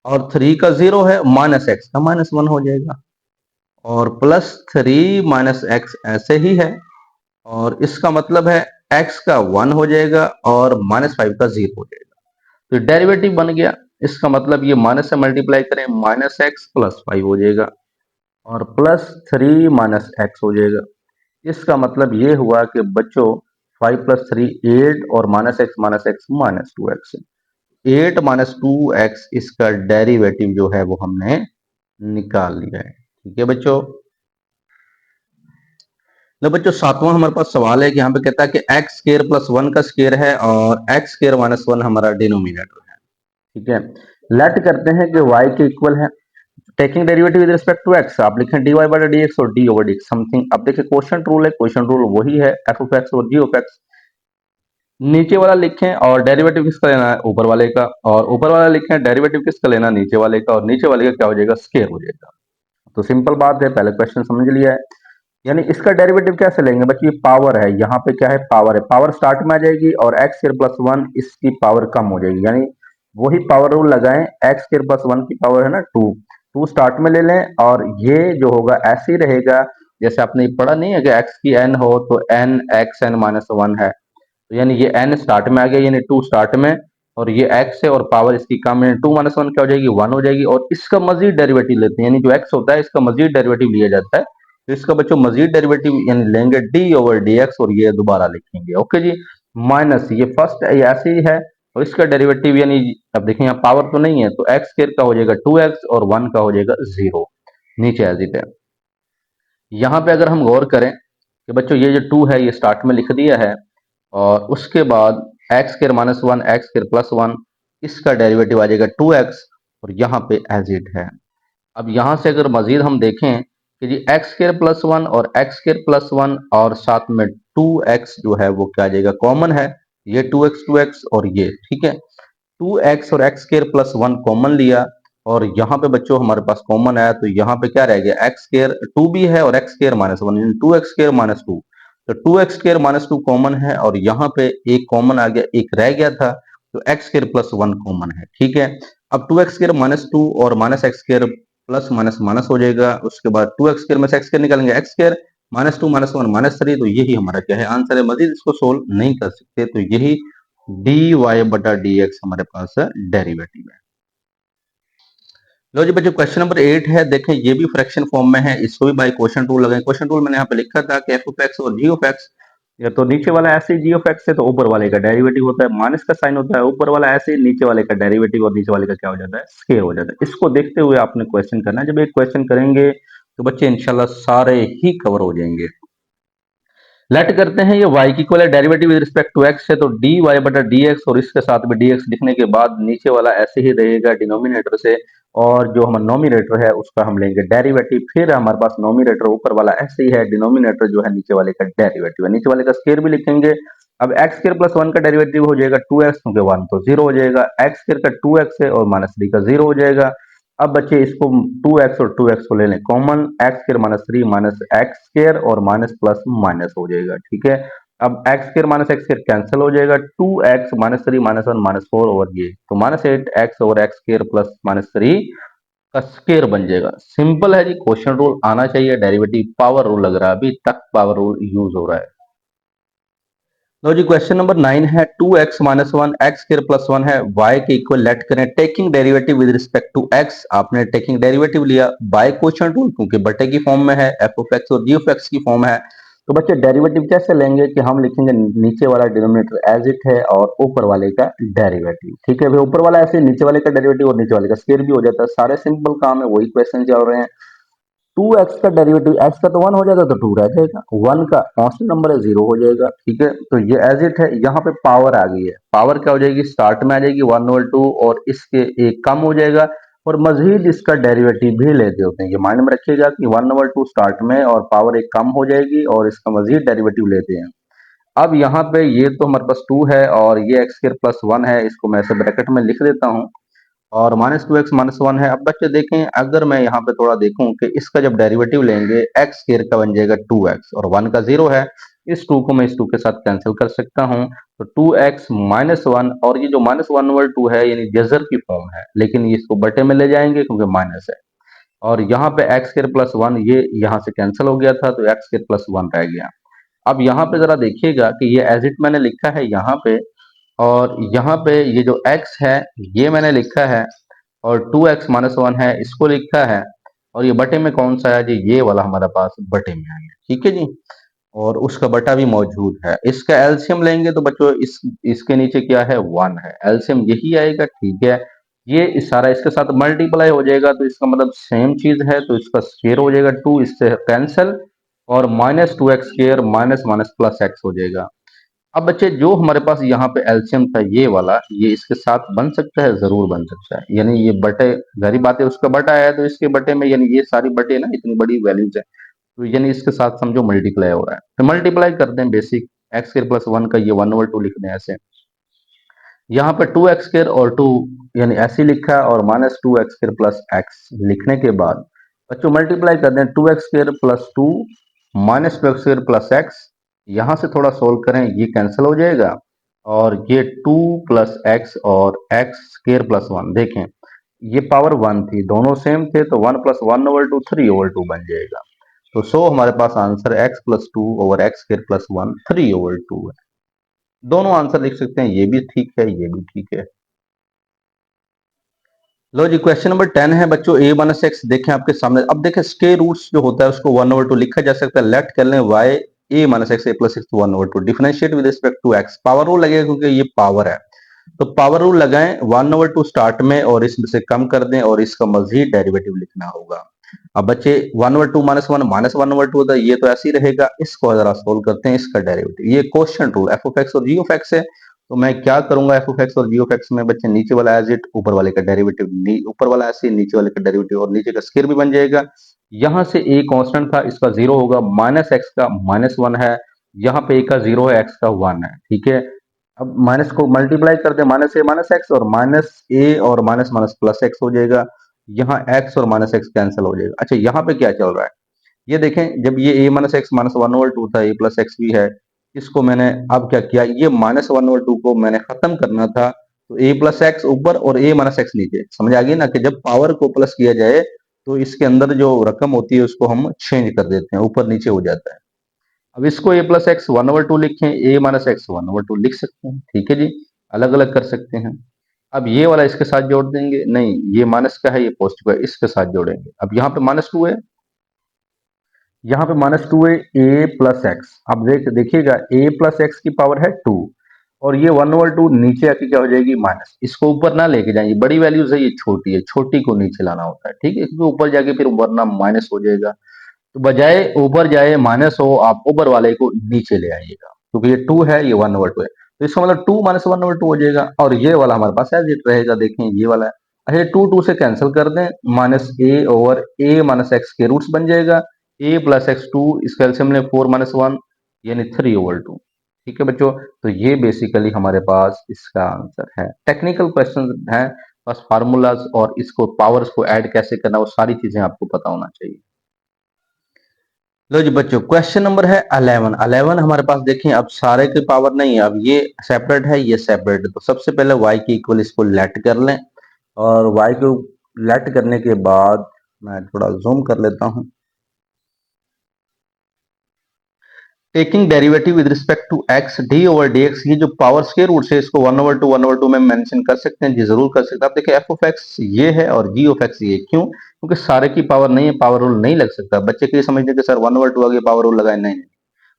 और 3 का 0 है, माइनस एक्स का माइनस वन हो जाएगा और प्लस 3 माइनस एक्स ऐसे ही है और इसका मतलब है x का 1 हो जाएगा और माइनस फाइव का 0 हो जाएगा। तो डेरिवेटिव बन गया, इसका मतलब ये माइनस से मल्टीप्लाई करें, माइनस एक्स प्लस फाइव हो जाएगा और प्लस 3 माइनस एक्स हो जाएगा। इसका मतलब ये हुआ कि बच्चों 5 प्लस 3 8 और minus x minus two x, 8 minus two x इसका डेरिवेटिव जो है वो हमने निकाल लिया है। ठीक है बच्चों। तो बच्चों सातवां हमारे पास सवाल है कि यहाँ पे कहता है कि एक्स स्केयर प्लस वन का स्केयर है और एक्स स्केयर माइनस वन हमारा डिनोमिनेटर है। ठीक है, लेट करते हैं कि y के इक्वल है, taking derivative with respect to x, आप लिखें dy बाय डी एक्स और d ओवर डी समथिंग। अब देखिए क्वेश्चन रूल है, क्वेश्चन रूल वही है f ऑफ x और g ऑफ x। नीचे वाला लिखें और डेरिवेटिव किसका लेना है, ऊपर वाले का, और ऊपर वाला लिखें डेरिवेटिव किसका लेना है, नीचे वाले का, और नीचे वाले का क्या हो जाएगा, स्केयर हो जाएगा। तो सिंपल बात है, पहले क्वेश्चन समझ लिया है। यानी इसका डेरिवेटिव कैसे लेंगे बच्चे, ये पावर है, यहाँ पे क्या है, पावर है, पावर स्टार्ट में आ जाएगी और एक्स स्क्वायर प्लस वन इसकी पावर कम हो जाएगी, यानी वही पावर रूल लगाएं, एक्स स्क्वायर प्लस वन की पावर है ना टू, टू स्टार्ट में ले लें और ये जो होगा ऐसे ही रहेगा। जैसे आपने पढ़ा नहीं है कि एक्स की एन हो तो n x n minus one है, तो यानी ये एन स्टार्ट में आ गया, यानी टू स्टार्ट में, और ये एक्स है और पावर इसकी कम है, टू माइनस वन क्या हो जाएगी, वन हो जाएगी। और इसका मजीद डेरिवेटिव लेते हैं, यानी जो एक्स होता है इसका मजीद डेरिवेटिव लिया जाता है, तो इसका बच्चों मजीद डेरिवेटिव यानी लेंगे डी ओवर डी एक्स और ये दोबारा लिखेंगे। ओके जी, माइनस ये फर्स्ट ऐसे ही है और इसका डेरिवेटिव यानी अब देखिए यहाँ पावर तो नहीं है तो एक्स स्क्वायर का हो जाएगा टू एक्स और वन का हो जाएगा जीरो, नीचे एज इट है। यहाँ पे अगर हम गौर करें कि बच्चों ये जो टू है ये स्टार्ट में लिख दिया है और उसके बाद x square minus one x square plus one, इसका डेरिवेटिव आ जाएगा टू एक्स और यहाँ पे एज इट है। अब यहाँ से अगर मजीद हम देखें कि जी एक्स स्क्वायर प्लस वन और एक्स स्क्वायर प्लस वन और साथ में टू एक्स जो है वो क्या आ जाएगा, कॉमन है, ये टू एक्स और ये, ठीक है, टू एक्स और X square plus one common लिया और यहाँ पे बच्चों हमारे पास कॉमन आया तो यहाँ पे क्या रह गया, एक्स स्क्वायर टू भी है और X square minus one, two X square minus two, तो two X square minus two common है और यहाँ पे एक कॉमन आ गया, एक रह गया था, तो X square plus one common है। ठीक है, अब two X square minus two और minus X square plus minus minus हो जाएगा, उसके बाद टू एक्स स्क्वायर में से एक्स स्क्वायर निकालेंगे, X square minus two minus one minus three, तो यही हमारा क्या है आंसर है। मजीद इसको सोल्व नहीं कर सकते, तो यही डी वाई बटा डी एक्स हमारे पास डेरिवेटिव है। लो जी बच्चों क्वेश्चन नंबर 8 है, देखें ये भी फ्रैक्शन फॉर्म में है, इसको भी बाय क्वेश्चन टूल लगाएं। क्वेश्चन टूल मैंने यहाँ पे लिखा था कि एफ ऑफ एक्स और जी ऑफ एक्स, या तो नीचे वाला ऐसे जी ऑफ एक्स है तो ऊपर वाले का डेरिवेटिव होता है, माइनस का साइन होता है, ऊपर वाला ऐसे नीचे वाले का डेरिवेटिव और नीचे वाले का क्या हो जाता है, स्क्वायर हो जाता है। इसको देखते हुए आपने क्वेश्चन करना है, जब एक क्वेश्चन करेंगे तो बच्चे इंशाल्लाह सारे ही कवर हो जाएंगे। लेट करते हैं ये y की इक्वल है, derivative with respect to x है, तो dy बटा dx और इसके साथ में dx लिखने के बाद नीचे वाला ऐसे ही रहेगा डिनोमिनेटर से, और जो हमारा नोमिनेटर है उसका हम लेंगे डेरिवेटिव, फिर हमारे पास नोमिनेटर ऊपर वाला ऐसे ही है, डिनोमिनेटर जो है नीचे वाले का डेरिवेटिव है, नीचे वाले का स्क्वायर भी लिखेंगे। अब एक्स स्क्वायर प्लस वन का डेरिवेटिव हो जाएगा टू एक्स, क्योंकि वन तो जीरो हो जाएगा, एक्स स्क्वायर का टू एक्स है और माइनस थ्री का जीरो हो जाएगा, अब बच्चे इसको 2x और 2x को ले लें common, x square minus three minus x square और माइनस प्लस माइनस हो जाएगा, ठीक है। अब x square minus x square cancel हो जाएगा, 2x minus three minus one minus four over ये तो minus eight x over x square plus minus three का स्क्वायर बन जाएगा। सिंपल है जी, क्वेश्चन रूल आना चाहिए, डेरिवेटिव पावर रूल लग रहा है, अभी तक पावर रूल यूज हो रहा है। लो जी, क्वेश्चन नंबर 9 है 2x minus one x square plus one है y के इक्वल लेट करें taking derivative with respect to x। आपने टेकिंग डेरिवेटिव लिया बाय क्वेश्चन रूल, क्योंकि बटे की फॉर्म में है, एफ ऑफ एक्स और जी ऑफ एक्स की फॉर्म है। तो बच्चे डेरिवेटिव कैसे लेंगे कि हम लिखेंगे नीचे वाला डिनोमिनेटर एज इट है और ऊपर वाले का डेरिवेटिव, ठीक है भाई। ऊपर वाला ऐसे नीचे वाले का डेरिवेटिव और नीचे वाले का स्क्वायर भी हो जाता है, सारे सिंपल काम है, वही क्वेश्चन चल रहे हैं। 2x का डेरिवेटिव, x का तो 1 हो जाएगा तो 2 रह जाएगा, 1 का कांस्टेंट नंबर है 0 हो जाएगा, ठीक है। तो ये एज इट है, यहाँ पे पावर आ गई है, पावर क्या हो जाएगी, स्टार्ट में आ जाएगी 1 ओवर 2 और इसके एक कम हो जाएगा और मजीद इसका डेरिवेटिव भी लेते होते हैं। ये माइंड में रखिएगा कि 1 ओवर 2 स्टार्ट में और पावर एक कम हो जाएगी और इसका मजीद डेरिवेटिव लेते हैं। अब यहाँ पे ये तो हमारे पास 2 है और ये एक्स स्क्वायर प्लस 1 है, इसको मैं ऐसे ब्रैकेट में लिख देता हूँ और minus two x minus one है। अब बच्चे देखें, अगर मैं यहाँ पे थोड़ा देखूं कि इसका जब डेरिवेटिव लेंगे एक्स स्क्वायर का बन जाएगा 2x और 1 का 0 है, इस 2 को मैं इस 2 के साथ कैंसिल कर सकता हूँ। तो 2x माइनस वन और ये जो माइनस वन ओवर टू है यानी जजर की फॉर्म है, लेकिन इसको बटे में ले जाएंगे क्योंकि माइनस है। और यहाँ पे एक्स स्क्वायर प्लस वन ये यहाँ से कैंसिल हो गया था तो एक्स स्क्वायर प्लस वन रह गया। अब यहाँ पे जरा देखिएगा कि ये एज इट मैंने लिखा है यहाँ पे, और यहाँ पे ये जो x है ये मैंने लिखा है और 2x माइनस वन है इसको लिखा है, और ये बटे में कौन सा है जी, ये वाला हमारे पास बटे में आ गया, ठीक है जी। और उसका बटा भी मौजूद है। इसका एलसीएम लेंगे तो बच्चों इसके नीचे क्या है, 1 है, एलसीएम यही आएगा, ठीक है। ये इस सारा इसके साथ मल्टीप्लाई हो जाएगा तो इसका मतलब सेम चीज है, तो इसका स्क्वायर हो जाएगा 2, इससे कैंसिल और minus two x square minus minus plus x हो जाएगा। अब बच्चे जो हमारे पास यहाँ पे एलसीएम था ये वाला, ये इसके साथ बन सकता है, जरूर बन सकता है, यानी ये बटे गहरी बात है उसका बटा है तो इसके बटे में, यानी ये सारी बटे ना इतनी बड़ी वैल्यूज है तो यानी इसके साथ समझो मल्टीप्लाई हो रहा है, तो मल्टीप्लाई कर दें basic x square plus one का ये 1 ओवर 2 लिख दें ऐसे। यहाँ पे 2x स्क्र और 2 यानी ऐसे लिखा है और minus two x square plus x लिखने के बाद बच्चों मल्टीप्लाई कर दें 2x square plus two minus two x square plus x, यहाँ से थोड़ा सोल्व करें ये कैंसिल हो जाएगा और ये 2 प्लस एक्स और एक्स स्क्र प्लस वन, देखें ये पावर 1 थी, दोनों सेम थे तो 1 प्लस वन ओवर टू 3 ओवर 2 बन जाएगा। तो सो हमारे पास answer x plus two over x square plus one 3 over 2 है। दोनों आंसर लिख सकते हैं, ये भी ठीक है ये भी ठीक है। लो जी, क्वेश्चन नंबर 10 है बच्चों a माइनस एक्स, देखें आपके सामने। अब देखें स्क्वायर रूट्स जो होता है उसको 1 ओवर 2 लिखा जा सकता है, लेट कर लें y a minus x a plus x 1 over 2 differentiate with respect to x, power rule लगेगा क्योंकि ये पावर है तो पावर रूल लगाएं 1 ओवर 2 स्टार्ट में और इसमें से कम कर दें और इसका मजीद डेरिवेटिव लिखना होगा। अब बच्चे 1 ओवर 2 माइनस वन ओवर 2 होता है, ये तो ऐसे ही रहेगा, इसको जरा सोल्व करते हैं इसका डेरिवेटिव। ये question rule f of x और जी ऑफ एक्स है, तो मैं क्या करूंगा एफ ऑफ एक्स और जी ऑफ एक्स में बच्चे नीचे वाला एज इट, ऊपर वाले का डेरिवेटिव ऊपर वाला ऐसे, नीचे वाले का डेरिवेटिव और नीचे का स्क्वायर भी बन जाएगा। यहाँ से ए कांस्टेंट था इसका 0 होगा, माइनस एक्स का माइनस वन है, यहाँ पे ए का 0 है, एक्स का 1 है, ठीक है। अब माइनस को मल्टीप्लाई कर दे, माइनस ए माइनस एक्स और माइनस ए और माइनस माइनस प्लस एक्स हो जाएगा, यहाँ एक्स और माइनस एक्स कैंसिल हो जाएगा। अच्छा यहाँ पे क्या चल रहा है ये देखें, जब ये a minus x minus one over two था, a प्लस एक्स भी है, इसको मैंने अब क्या किया, ये माइनस वन ओवर टू को मैंने खत्म करना था तो a प्लस एक्स ऊपर और a माइनस एक्स नीचे। समझ आ गई ना कि जब पावर को प्लस किया जाए तो इसके अंदर जो रकम होती है उसको हम चेंज कर देते हैं, ऊपर नीचे हो जाता है। अब इसको a plus x one over two लिखें, a minus x one over two लिख सकते हैं, ठीक है जी, अलग अलग कर सकते हैं। अब ये वाला इसके साथ जोड़ देंगे, नहीं ये माइनस का है ये पॉजिटिव है, इसके साथ जोड़ेंगे। अब यहाँ पे माइनस टू है, यहाँ पे माइनस टू है ए प्लस एक्स। अब देखिएगा ए प्लस एक्स की पावर है 2 और ये 1 ओवर 2 नीचे आके क्या हो जाएगी माइनस, इसको ऊपर ना लेके जाएंगे, बड़ी वैल्यूज है ये छोटी है, छोटी को नीचे लाना होता है, ठीक है, क्योंकि ऊपर जाके फिर वरना माइनस हो जाएगा। तो बजाय ऊपर जाए माइनस हो, आप ऊपर वाले को नीचे ले आइएगा, क्योंकि ये 2 है ये 1 ओवर 2 है, तो इसका मतलब 2 माइनस वन ओवर 2 हो जाएगा और ये वाला हमारे पास एज इट रहेगा, देखें ये वाला है। अच्छा 2 2 से कैंसिल कर दें, माइनस ए ओवर ए माइनस एक्स के रूट्स बन जाएगा, ए प्लस एक्स टू, इसका एलसीएम ले 4 माइनस वन यानी 3 ओवर 2, ठीक है बच्चों। तो ये बेसिकली हमारे पास इसका आंसर है, टेक्निकल क्वेश्चन है बस फार्मूलाज और इसको पावर्स को ऐड कैसे करना वो सारी चीजें आपको पता होना चाहिए। लो जी बच्चों, क्वेश्चन नंबर है 11। 11 हमारे पास देखें, अब सारे की पावर नहीं है, अब ये सेपरेट है, ये सेपरेट है, तो सबसे पहले y के इक्वल इसको लेट कर लें, और y को लेट करने के बाद मैं थोड़ा जूम कर लेता हूं। Taking derivative with respect to x d over d x, ये जो पावर स्क्वायर रूट है इसको 1/2 में मेंशन कर सकते हैं जी, जरूर कर सकते हैं। आप देखिए f ऑफ x ये है और g ऑफ x ये, क्यों? क्योंकि सारे की पावर नहीं है, पावर रूल नहीं लग सकता। बच्चे के समझने के सर 1/2 आ गया पावर रूल लगाए, नहीं,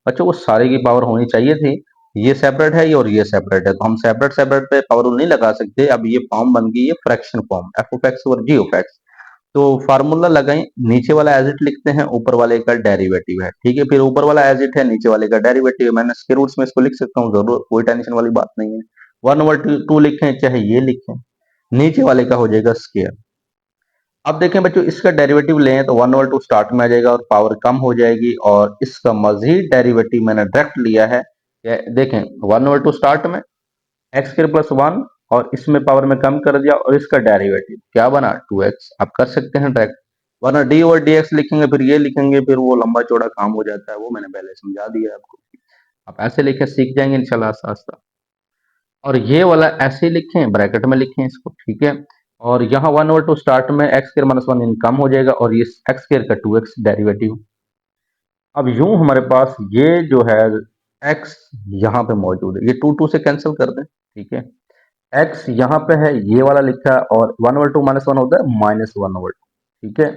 बच्चों को सारे की पावर होनी चाहिए थी। ये सेपरेट है ये और ये सेपरेट है, तो हम सेपरेट सेपरेट पे पावर रूल नहीं लगा सकते। अब ये फॉर्म बन गई, ये fraction form F of x और जी ऑफ एक्स। तो फार्मूला लगाएं, नीचे वाला एज इट लिखते हैं, ऊपर वाले का डेरिवेटिव है, ठीक है। फिर ऊपर वाला एज इट है, नीचे वाले का डेरिवेटिव है। मैंने इसके रूट्स में इसको लिख सकता हूँ, जरूर कोई टेंशन वाली बात नहीं है। 1/2 लिखें चाहे ये लिखें, नीचे वाले का हो जाएगा स्क्वायर। अब देखें बच्चों, इसका डेरिवेटिव लें तो 1/2 स्टार्ट में आ जाएगा और पावर कम हो जाएगी, और इसका मजीद डेरिवेटिव मैंने डायरेक्ट लिया है। देखें 1/2 स्टार्ट में एक्स स्क्वायर प्लस 1, और इसमें पावर में कम कर दिया, और इसका डेरिवेटिव क्या बना 2x। आप कर सकते हैं डायरेक्ट, वरना डी और डी एक्स लिखेंगे फिर ये लिखेंगे, फिर वो लंबा चौड़ा काम हो जाता है, वो मैंने पहले समझा दिया आपको। आप ऐसे लिखे सीख जाएंगे इंशाल्लाह आस्ता आस्ता। और ये वाला ऐसे ही लिखें, ब्रैकेट में लिखें इसको, ठीक है। और यहाँ 1/2 स्टार्ट में एक्स स्क्वायर माइनस 1 कम हो जाएगा, और ये एक्स स्क्वायर का 2x डेरिवेटिव। अब यूं हमारे पास ये जो है x यहाँ पे मौजूद है, ये 2 से कैंसिल कर दें, ठीक है। x यहाँ पे है, ये वाला लिखा है, और 1/2 माइनस 1 होता है -1/2, ठीक है।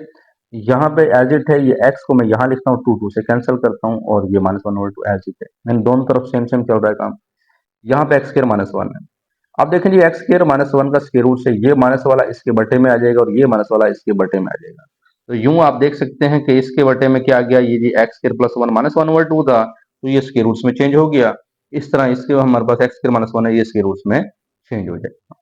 यहाँ पे एज इट है, ये x को मैं यहाँ लिखता हूँ, 2 से कैंसिल करता हूँ, और ये -1/2 एज इट है। मैंने दोनों तरफ सेम सेम चल रहा है काम। यहाँ पे एक्स स्क्वायर माइनस 1 है। अब देखें जी, एक्स स्क्वायर माइनस 1 का स्क्वायर रूट से ये माइनस वाला इसके बटे में आ जाएगा, और ये माइनस वाला इसके बटे में आ जाएगा। तो यूं आप देख सकते हैं कि इसके बटे में क्या आ गया, ये जी एक्स स्क्वायर प्लस 1 -1/2 था, तो ये स्क्वायर रूट्स में चेंज हो गया। इस तरह इसके हमारे पास एक्स स्क्वायर माइनस 1 है, ये स्क्वायर रूट्स में चेंज हो जाएगा।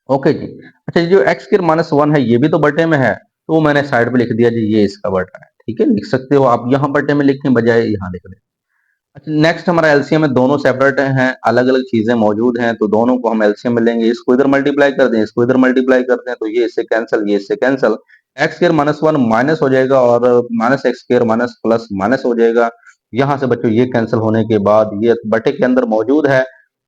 ओके जी। अच्छा, ये जो एक्स स्क्वायर माइनस 1 है ये भी तो बटे में है, तो मैंने साइड पे लिख दिया जी, ये इसका बटा है, ठीक है। लिख सकते हो आप, यहाँ बटे में लिखने बजाय यहाँ लिख दें। अच्छा, नेक्स्ट हमारा एलसीएम में दोनों सेपरेट हैं, अलग अलग चीजें मौजूद हैं, तो दोनों को हम एलसीएम में लेंगे। इसको इधर मल्टीप्लाई कर दें, इसको इधर मल्टीप्लाई कर दें, तो ये इससे कैंसिल, ये इससे cancel. X square minus 1 minus हो जाएगा, और minus X square minus plus minus हो जाएगा। यहाँ से बच्चों ये कैंसिल होने के बाद ये बटे के अंदर मौजूद है,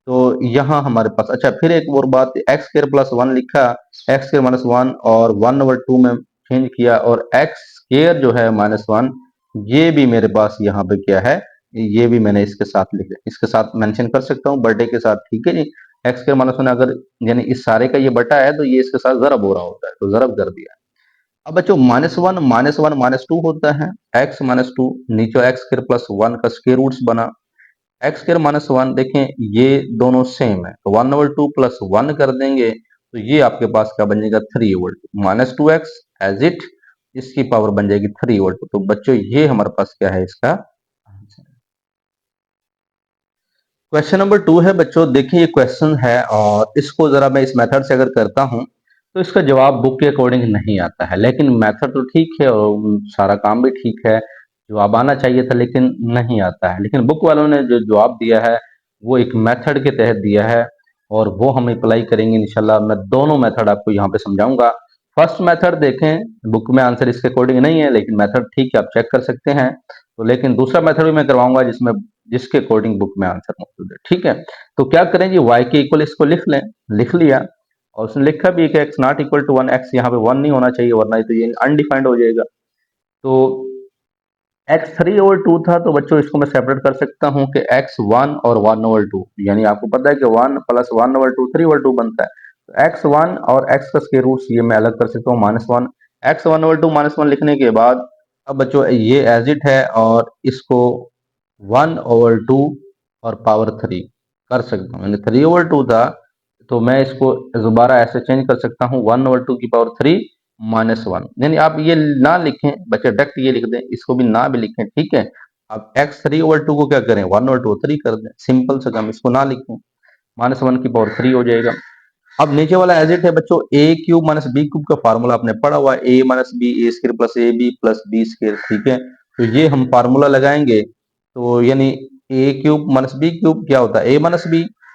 तो यहाँ हमारे पास, अच्छा फिर एक और बात, एक्स स्क्वायर प्लस 1 लिखा, एक्स स्क्वायर माइनस 1 और 1/2 में चेंज किया, और एक्स स्क्वायर जो है -1 ये भी मेरे पास यहाँ पे क्या है, ये भी मैंने इसके साथ लिखा, इसके साथ मेंशन कर सकता हूँ बटे के साथ, ठीक है जी। एक्स स्क्वायर माइनस 1 अगर यानी इस सारे का ये बटा है, तो ये इसके साथ जरब हो रहा होता है, तो जरब कर दिया। अब बच्चों -1 -2 होता है, एक्स -2 नीचे एक्स स्क्वायर प्लस 1 का स्क्वायर रूट्स बना, एक्स स्क्वायर माइनस 1 देखें ये दोनों सेम है, तो 1/2 प्लस 1 कर देंगे, तो ये आपके पास क्या बन जाएगा 3/2 -2x एज इट, इसकी पावर बन जाएगी 3/2। तो बच्चों ये हमारे पास क्या है, इसका आंसर। क्वेश्चन नंबर 2 है बच्चों, देखिए ये क्वेश्चन है, और इसको जरा मैं इस मेथड से अगर करता हूं तो इसका जवाब बुक के अकॉर्डिंग नहीं आता है, लेकिन मेथड तो ठीक है और सारा काम भी ठीक है, जवाब आना चाहिए था लेकिन नहीं आता है। लेकिन बुक वालों ने जो जवाब दिया है वो एक मेथड के तहत दिया है, और वो हम अप्लाई करेंगे इंशाल्लाह। मैं दोनों मेथड आपको यहाँ पे समझाऊंगा। फर्स्ट मेथड देखें, बुक में आंसर इसके अकॉर्डिंग नहीं है, लेकिन मेथड ठीक है, आप चेक कर सकते हैं। तो लेकिन दूसरा मेथड भी मैं करवाऊंगा जिसमें जिसके अकॉर्डिंग बुक में आंसर मौजूद है, ठीक है। तो क्या करें जी, y के इक्वल इसको लिख लें, लिख लिया, और उसने लिखा भी कि x not equal to 1, x यहाँ पे 1 नहीं होना चाहिए, वरना तो ये अनडिफाइंड हो जाएगा। तो x 3/2 था, तो बच्चों इसको मैं सेपरेट कर सकता हूँ कि x 1 और 1/2, यानी आपको पता है कि 1 प्लस 1/2 3/2 बनता है, तो x 1 और x का स्क्वायर रूट ये मैं अलग कर सकता हूँ -1, x 1/2 -1 लिखने के बाद अब बच्चों ये एज इट है, और इसको 1/2 और पावर 3 कर सकता हूँ, यानी 3/2 था, तो मैं इसको दोबारा ऐसे चेंज कर सकता हूँ 1/2 की पावर 3 -1। यानी आप ये ना लिखें बच्चे, डायरेक्ट ये लिख दें, इसको भी ना भी लिखें, ठीक है। आप x 3/2 को क्या करें, 1/2 3 कर दें, सिंपल से काम, इसको ना लिखें, -1 की पावर 3 हो जाएगा। अब नीचे वाला एज इट है बच्चों, a cube minus b cube का फार्मूला आपने पढ़ा हुआ है, a minus b a square plus a b plus B square, ठीक है। तो ये हम फार्मूला लगाएंगे, तो यानी a cube minus b cube क्या होता है, a माइनस बी,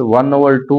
1/2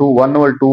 1/2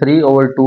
3/2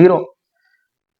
0۔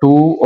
2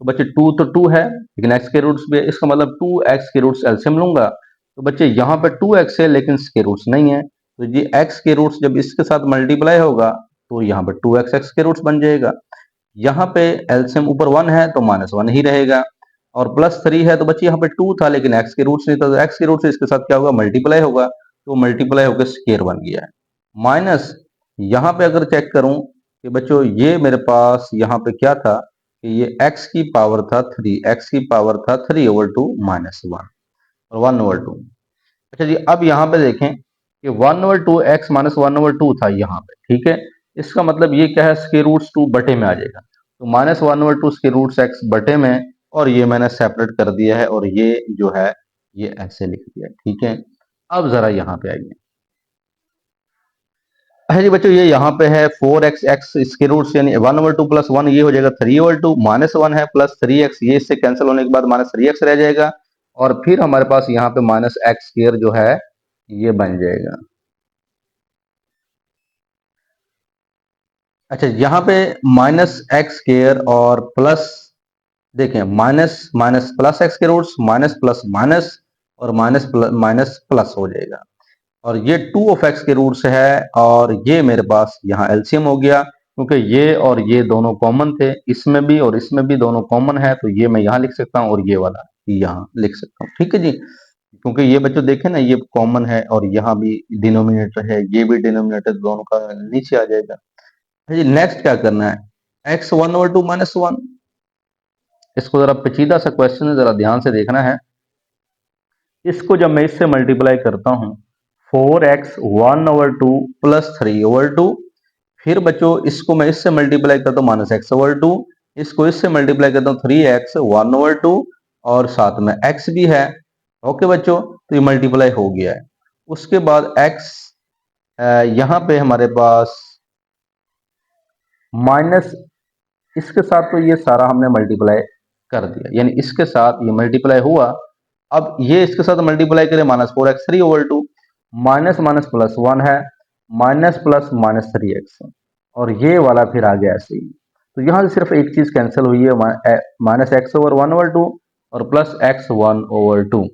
तो बच्चे 2 तो 2 है, लेकिन x के रूट्स भी है, इसका मतलब 2x के रूट्स एलसीएम लूंगा, तो बच्चे यहाँ पे 2x है लेकिन इसके रूट्स नहीं है, तो ये x के रूट्स जब इसके साथ मल्टीप्लाई होगा तो यहाँ पे 2x x के रूट्स बन जाएगा। यहाँ पे एलसीएम ऊपर 1 है तो -1 ही रहेगा, और +3 है तो बच्चे यहाँ पे 2 था लेकिन x के रूट्स नहीं था, तो x के रूट से इसके साथ क्या होगा, मल्टीप्लाई होगा, तो मल्टीप्लाई होकर स्क्वायर बन गया है। माइनस यहाँ पे अगर चेक करूं कि बच्चों ये मेरे पास यहाँ पे क्या था कि ये x की पावर था 3, x की पावर था 3/2 -1 और 1/2। अच्छा जी, अब यहाँ पे देखें कि 1/2 x माइनस 1/2 था यहाँ पे, ठीक है। इसका मतलब ये क्या है, स्क्वायर रूट्स 2 बटे में आ जाएगा, तो -1/2 स्क्वायर रूट्स x बटे में, और ये मैंने सेपरेट कर दिया है और ये जो है ये ऐसे लिख दिया, ठीक है। अब जरा यहाँ पे आइए, है जी बच्चों, ये यहाँ पे है 4x x इसके रूट्स यानी 1/2 + 1 ये हो जाएगा 3/2, -1 है प्लस 3x, ये इससे कैंसिल होने के बाद -3x रह जाएगा, और फिर हमारे पास यहाँ पे -x² जो है ये बन जाएगा। अच्छा, यहाँ पे -x² और प्लस, देखें माइनस माइनस प्लस x के रूट्स, माइनस प्लस माइनस, और माइनस प्लस माइनस प्लस हो जाएगा, और ये 2 ऑफ x के रूट्स है, और ये मेरे पास यहाँ एलसीएम हो गया, क्योंकि ये और ये दोनों कॉमन थे, इसमें भी और इसमें भी दोनों कॉमन है, तो ये मैं यहाँ लिख सकता हूँ और ये वाला यहाँ लिख सकता हूँ, ठीक है जी। क्योंकि ये बच्चों देखें ना, ये कॉमन है और यहाँ भी डिनोमिनेटर है, ये भी डिनोमिनेटर, दोनों का नीचे आ जाएगा। जी नेक्स्ट क्या करना है, x 1/2 -1, इसको जरा पेचीदा सा क्वेश्चन है, जरा ध्यान से देखना है। इसको जब मैं इससे मल्टीप्लाई करता हूं, 4x 1/2 + 3/2, फिर बच्चों इसको मैं इससे मल्टीप्लाई करता हूँ -x/2, इसको इससे मल्टीप्लाई करता हूँ 3x 1/2, और साथ में x भी है। ओके बच्चों, तो ये मल्टीप्लाई हो गया है। उसके बाद x यहाँ पे हमारे पास माइनस, इसके साथ तो ये सारा हमने मल्टीप्लाई कर दिया, यानी इसके साथ ये मल्टीप्लाई हुआ। अब ये इसके साथ मल्टीप्लाई करें -4x 3/2, माइनस माइनस प्लस 1 है, माइनस प्लस -3x, और ये वाला फिर आ गया ऐसे ही। तो यहाँ से सिर्फ एक चीज कैंसिल हुई है, -x/1/2 और प्लस x1/2।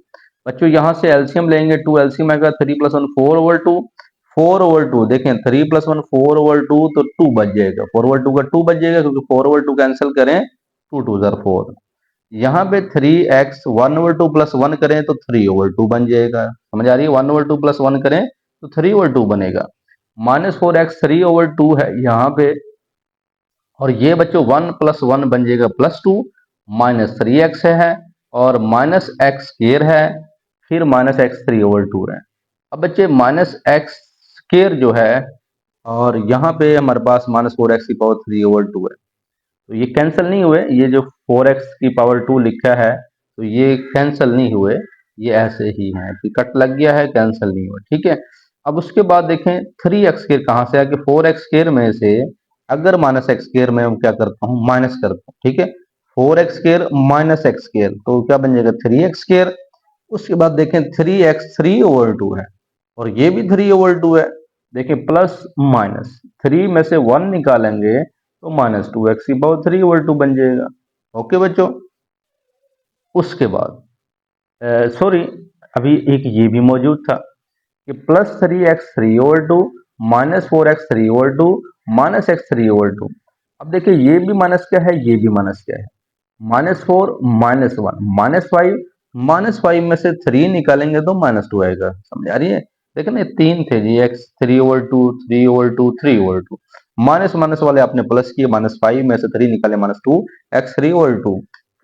बच्चों यहाँ से एलसीएम लेंगे, 2 एलसीएम आएगा, 3 + 1 4/2, 4/2 देखें, 3 + 1 4/2, तो 2 बच जाएगा, 4/2 का 2 बच जाएगा, क्योंकि 4/2 कैंसिल करें 2 2 ज़र 4। यहाँ पे 3x 1/2 + 1 करें तो 3/2 बन जाएगा, समझ आ रही है, 1/2 + 1 करें तो 3/2 बनेगा। -4x 3/2 है यहाँ पे, और ये बच्चों 1 + 1 बन जाएगा +2, -3x है, और -x² है, फिर -x 3/2 है। अब बच्चे -x² जो है, और यहाँ पे हमारे पास -4x की पावर 3/2 है, तो ये कैंसिल नहीं हुए, ये जो 4x की पावर 2 लिखा है तो ये कैंसिल नहीं हुए, ये ऐसे ही हैं कि कट लग गया है, कैंसिल नहीं हुआ, ठीक है। अब उसके बाद देखें 3x² कहाँ से आके, 4x² में से अगर -x² में क्या करता हूँ, माइनस करता हूँ, ठीक है। 4x² - x² तो क्या बन जाएगा 3x²। उसके बाद देखें 3x 3/2 है, और ये भी 3/2 है। देखिए प्लस माइनस 3 में से 1 निकालेंगे तो -2x की पावर 3/2 बन जाएगा। ओके बच्चों, उसके बाद सॉरी, अभी एक ये भी मौजूद था कि +3x 3/2 -4x 3/2 -x 3/2। अब देखिए ये भी माइनस क्या है, ये भी माइनस क्या है, -4 -1 -5, -5 में से 3 निकालेंगे तो -2 आएगा, समझ आ रही है। देखो ना, 3 थे जी, x 3/2 3/2 3/2, माइनस माइनस वाले आपने प्लस किए, -5 में से 3 निकाले -2, x 3/2,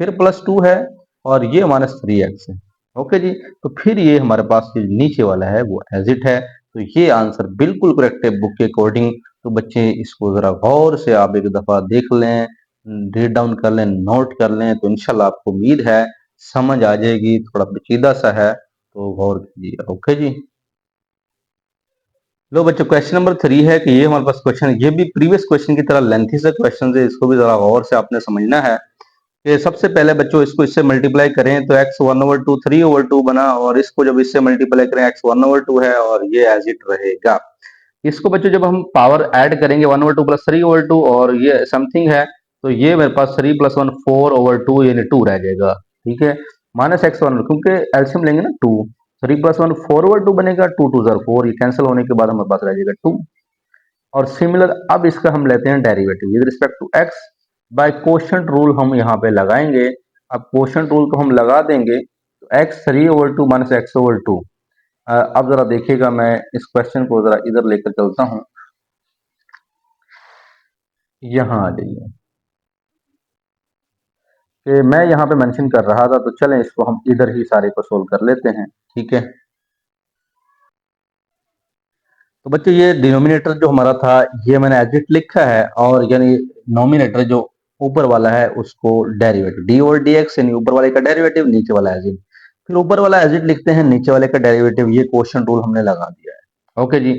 फिर +2 है, और ये -3x है। ओके जी, तो फिर ये हमारे पास जो नीचे वाला है वो एज इट है, तो ये आंसर बिल्कुल करेक्ट है बुक के अकॉर्डिंग। तो बच्चे इसको जरा गौर से आप एक दफा देख लें, रीड डाउन कर लें, नोट कर लें, तो इंशाल्लाह आपको उम्मीद है समझ आ जाएगी। थोड़ा पेचीदा सा है तो गौर कीजिए। ओके जी, लो बच्चों, क्वेश्चन नंबर 3 है कि ये हमारे पास क्वेश्चन, ये भी प्रीवियस क्वेश्चन की तरह लेंथी से क्वेश्चन है, इसको भी जरा गौर से आपने समझना है। कि सबसे पहले बच्चों इसको इससे मल्टीप्लाई करें तो x 1/2 3/2 बना, और इसको जब इससे मल्टीप्लाई करें x 1/2 है, और ये एज इट रहेगा। इसको बच्चों जब हम पावर ऐड करेंगे 1/2 + 3/2, और ये समथिंग है, तो ये मेरे पास 3 + 1 4/2 यानी 2 रह जाएगा, ठीक है। -x1 क्योंकि एलसीएम लेंगे ना 2, 3 + 1 4/2 बनेगा, 2 2 ज़ार 4, ये कैंसिल होने के बाद हमारे पास रह जाएगा 2। और सिमिलर अब इसका हम लेते हैं derivative with respect to x by quotient rule हम यहाँ पे लगाएंगे। अब कोशेंट रूल को हम लगा देंगे तो x 3/2 - x/2। अब जरा देखिएगा, मैं इस क्वेश्चन को जरा इधर लेकर चलता हूँ, यहाँ आ जाइए कि मैं यहाँ पे मेंशन कर रहा था, तो चलें इसको हम इधर ही सारे को सोल्व कर लेते हैं, ठीक है। तो बच्चों ये डिनोमिनेटर जो हमारा था ये मैंने एज इट लिखा है, और यानी नोमिनेटर जो ऊपर वाला है उसको डेरिवेटिव डी और डी एक्स, यानी ऊपर वाले का डेरिवेटिव, नीचे वाला एज इट, फिर ऊपर वाला एज इट लिखते हैं, नीचे वाले का डेरिवेटिव। ये क्वेश्चन रूल हमने लगा दिया है, ओके जी।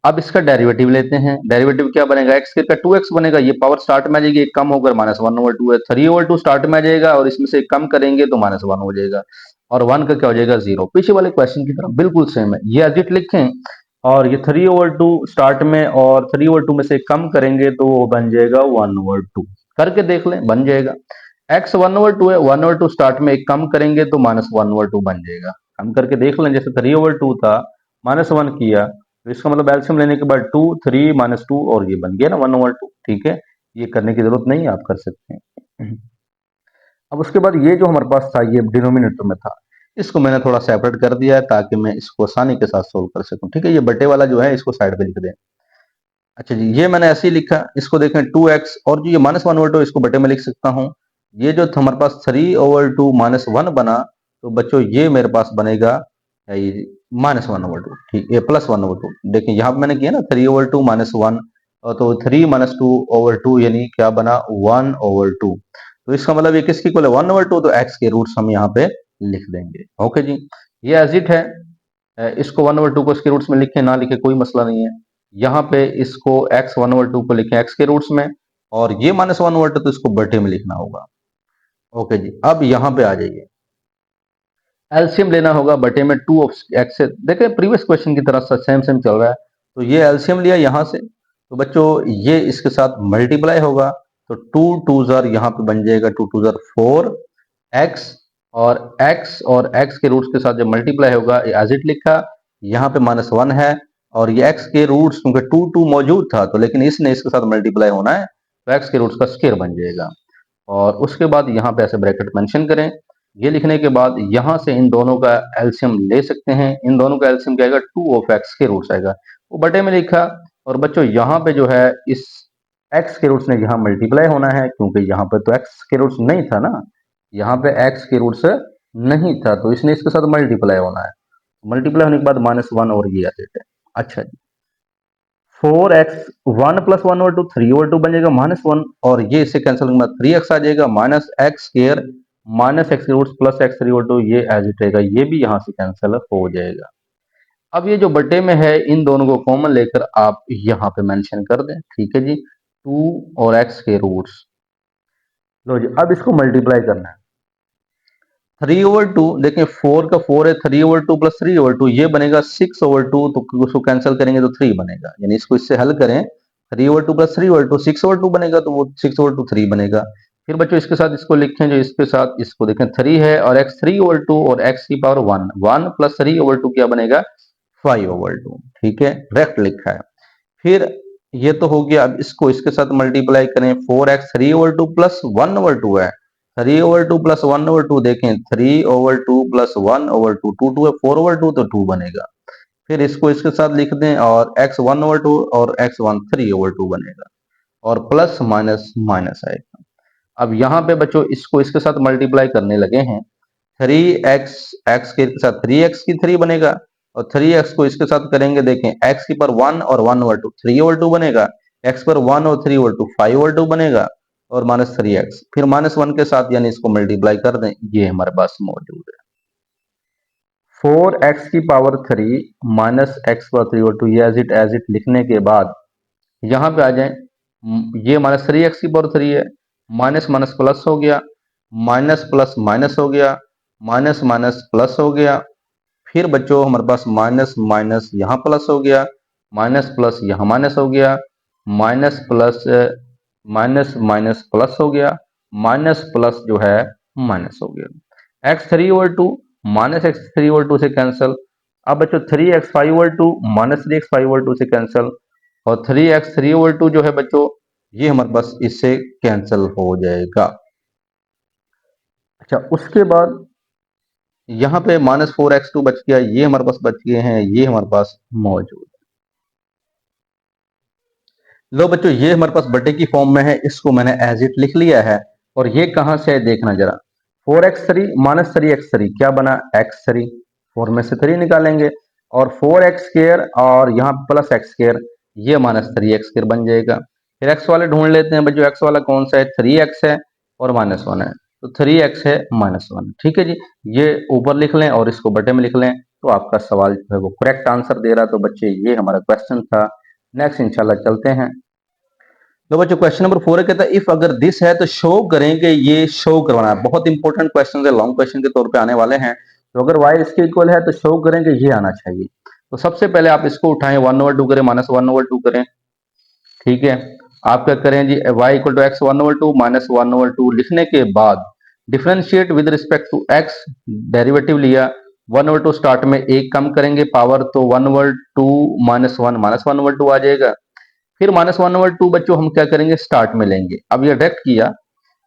अब इसका डेरिवेटिव लेते हैं। डेरिवेटिव क्या बनेगा, एक्स का 2x बनेगा, ये पावर स्टार्ट में आ जाएगी, एक कम होकर -1/2 है, 3/2 स्टार्ट में आ जाएगा और इसमें से एक कम करेंगे तो -1 हो जाएगा, और 1 का क्या हो जाएगा 0। पीछे वाले क्वेश्चन की तरह बिल्कुल सेम है, ये एज इट लिखें, और ये 3/2 स्टार्ट में और 3/2 में से कम करेंगे तो वो बन जाएगा 1/2। करके देख लें, बन जाएगा। x 1/2 है, 1/2 स्टार्ट में एक कम करेंगे तो -1/2 बन जाएगा। हम करके देख लें, जैसे 3/2 था, -1 किया, तो इसका मतलब एल्सियम लेने के बाद 2 3 -2 और ये बन गया ना 1/2, ठीक है। ये करने की जरूरत नहीं है, आप कर सकते हैं। अब उसके बाद ये जो हमारे पास था ये डिनोमिनेटर में था, इसको मैंने थोड़ा सेपरेट कर दिया है ताकि मैं इसको आसानी के साथ सोल्व कर सकूं, ठीक है। ये बटे वाला जो है इसको साइड पे लिख दें। अच्छा जी, ये मैंने ऐसे ही लिखा, इसको देखें 2x, और जो ये -1/2 इसको बटे में लिख सकता हूँ। ये जो हमारे पास 3/2 -1 बना, तो बच्चों ये मेरे पास बनेगा -1/2, ठीक है, +1/2। देखिए यहाँ पे मैंने किया ना 3/2 -1, और तो 3 - 2/2 यानी क्या बना 1/2। तो इसका मतलब ये किसकी इक्वल है 1/2, तो x के रूट्स हम यहाँ पे लिख देंगे, ओके जी। ये एज इट है, इसको 1/2 को इसके रूट्स में लिखे ना लिखे कोई मसला नहीं है। यहाँ पे इसको x 1/2 को लिखे x के रूट्स में, और ये -1/2 तो इसको बटे में लिखना होगा, ओके जी। अब यहाँ पे आ जाइए, एलसीएम लेना होगा बटे में 2 ऑफ x से, देखें प्रीवियस क्वेश्चन की तरह सेम सेम चल रहा है, तो ये एलसीएम लिया यहाँ से, तो बच्चों ये इसके साथ मल्टीप्लाई होगा, तो 2 2 ज़ार यहाँ पे बन जाएगा 2 2 ज़ार 4 x, और x के रूट्स के साथ जब मल्टीप्लाई होगा एज इट लिखा, यहाँ पे -1 है, और ये x के रूट्स क्योंकि 2 2 मौजूद था, तो लेकिन इसने इसके साथ मल्टीप्लाई होना है, तो x के रूट्स का स्क्वायर बन जाएगा। और उसके बाद यहाँ पे ऐसे ब्रैकेट मेंशन करें। ये लिखने के बाद यहाँ से इन दोनों का एलसीएम ले सकते हैं, इन दोनों का एलसीएम क्या आएगा 2 ऑफ x के रूट्स आएगा, वो बटे में लिखा। और बच्चों यहाँ पे जो है इस x के रूट्स ने यहाँ मल्टीप्लाई होना है, क्योंकि यहाँ पे तो x के रूट्स नहीं था ना, यहाँ पे x के रूट्स नहीं था, तो इसने इसके साथ मल्टीप्लाई होना है। मल्टीप्लाई होने के बाद -1 और ये आ जाता है। अच्छा जी, 4x 1 + 1/2 3/2 बन जाएगा -1, और ये इससे कैंसिल होगा 3x आ जाएगा, -x² -x roots plus x 3/2, ये एज इट रहेगा, ये भी यहाँ से कैंसिल हो जाएगा। अब ये जो बटे में है इन दोनों को कॉमन लेकर आप यहाँ पे मेंशन कर दें, ठीक है जी, 2 और x के रूट्स। लो जी, अब इसको मल्टीप्लाई करना है, 3/2, देखें 4 का 4 है, 3/2 + 3/2 ये बनेगा 6/2, तो उसको कैंसिल करेंगे तो 3 बनेगा, यानी इसको इससे हल करें, 3/2 + 3/2 6/2 बनेगा, तो वो 6/2 3 बनेगा। फिर बच्चों इसके साथ इसको लिखें, जो इसके साथ इसको देखें 3 है, और x 3/2 और x की पावर 1 1 + 3/2 क्या बनेगा 5/2, ठीक है, करेक्ट लिखा है। फिर ये तो हो गया, अब इसको इसके साथ मल्टीप्लाई करें, 4x 3/2 + 1/2 है, 3/2 + 1/2 देखें, 3/2 + 1/2 2 2 है, 4/2 तो 2 बनेगा। फिर इसको इसके साथ लिख दें, और x 1/2 और x 1 3/2 बनेगा, और प्लस माइनस माइनस आएगा। अब यहाँ पे बच्चों इसको इसके साथ मल्टीप्लाई करने लगे हैं, 3x x के साथ 3x की 3 बनेगा, और 3x को इसके साथ करेंगे, देखें x की पर 1 और 1/2 3/2 बनेगा, x पर 1 और 3/2 5/2 बनेगा, और -3x फिर -1 के साथ, यानी इसको मल्टीप्लाई कर दें, ये हमारे पास मौजूद है। 4x की पावर 3 -x पर 3/2, ये एज इट लिखने के बाद यहाँ पे आ जाएं, ये -3x की पावर 3 है, माइनस माइनस प्लस हो गया, माइनस प्लस माइनस हो गया, माइनस माइनस प्लस हो गया, फिर बच्चों हमारे पास माइनस माइनस यहाँ प्लस हो गया, माइनस प्लस यहाँ माइनस हो गया, minus plus minus minus plus हो गया, माइनस प्लस जो है माइनस हो गया। x3/2 माइनस x3/2 से कैंसिल। अब बच्चों 3x5/2 माइनस 3x5/2 से कैंसिल, और 3x3/2 जो है बच्चों ये हमारे पास इससे कैंसिल हो जाएगा। अच्छा, उसके बाद यहाँ पे -4x2 बच गया, ये हमारे पास बच गए हैं, ये हमारे पास मौजूद। लो बच्चों, ये हमारे पास बटे की फॉर्म में है, इसको मैंने एज इट लिख लिया है। और ये कहां से है देखना जरा, 4x3 माइनस 3x3 क्या बना, x3, 4 में से 3 निकालेंगे, और 4x² और यहाँ प्लस x², ये -3x² बन जाएगा। फिर x वाले ढूंढ लेते हैं बच्चों, x वाला कौन सा है, 3x है और -1 है, तो 3x है -1। ठीक है जी, ये ऊपर लिख लें और इसको बटे में लिख लें, तो आपका सवाल जो है वो करेक्ट आंसर दे रहा। तो बच्चे ये हमारा क्वेश्चन था। नेक्स्ट इंशाल्लाह चलते हैं। तो बच्चों क्वेश्चन नंबर 4 कहता है इफ अगर दिस है तो शो करेंगे, ये शो करवाना है। बहुत इंपॉर्टेंट क्वेश्चन है, लॉन्ग क्वेश्चन के तौर पे आने वाले हैं। तो अगर y इसके इक्वल है तो शो करेंगे ये आना चाहिए। तो सबसे पहले आप इसको उठाएं, 1/2 करें, -1/2 करें। ठीक है, आप क्या करें जी, y इक्वल टू x 1/2 -1/2 लिखने के बाद differentiate with respect to x, derivative लिया, 1/2 स्टार्ट में एक कम करेंगे पावर, तो 1/2 -1 -1/2 आ जाएगा। फिर -1/2 बच्चों हम क्या करेंगे, स्टार्ट में लेंगे। अब ये डायरेक्ट किया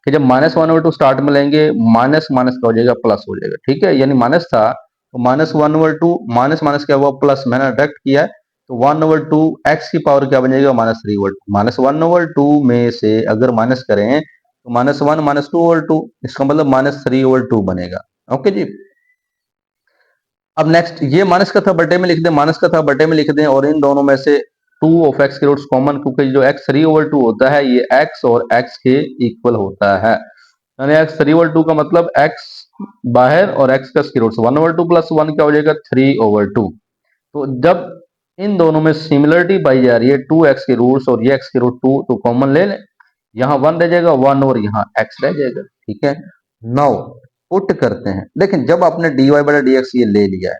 कि जब -1/2 स्टार्ट में लेंगे, माइनस माइनस क्या हो जाएगा, प्लस हो जाएगा। ठीक है, यानी माइनस था तो -1/2 माइनस माइनस क्या हुआ, प्लस। मैंने डायरेक्ट किया तो 1/2 एक्स की पावर क्या बन जाएगा, -3/2। -1/2 में से अगर माइनस करें तो -1 -2/2, इसका मतलब -3/2 बनेगा। ओके जी। अब नेक्स्ट, ये माइनस का था बटे में लिख दें, माइनस का था बटे में लिख दें, और इन दोनों में से 2 ऑफ एक्स के रूट्स कॉमन, क्योंकि जो x3/2 होता है ये x और x के इक्वल होता है। यानी x3/2 का मतलब x बाहर और x का स्क्वायर रूट, 1/2 प्लस 1 क्या हो जाएगा, 3/2। तो जब इन दोनों में सिमिलरिटी पाई जा रही है, 2x के रूट्स और ये x के रूट 2, तो कॉमन ले लें, यहाँ 1 रह जाएगा 1 और यहाँ x रह जाएगा। ठीक है, नाउ पुट करते हैं। देखें, जब आपने dy/dx ये ले लिया है,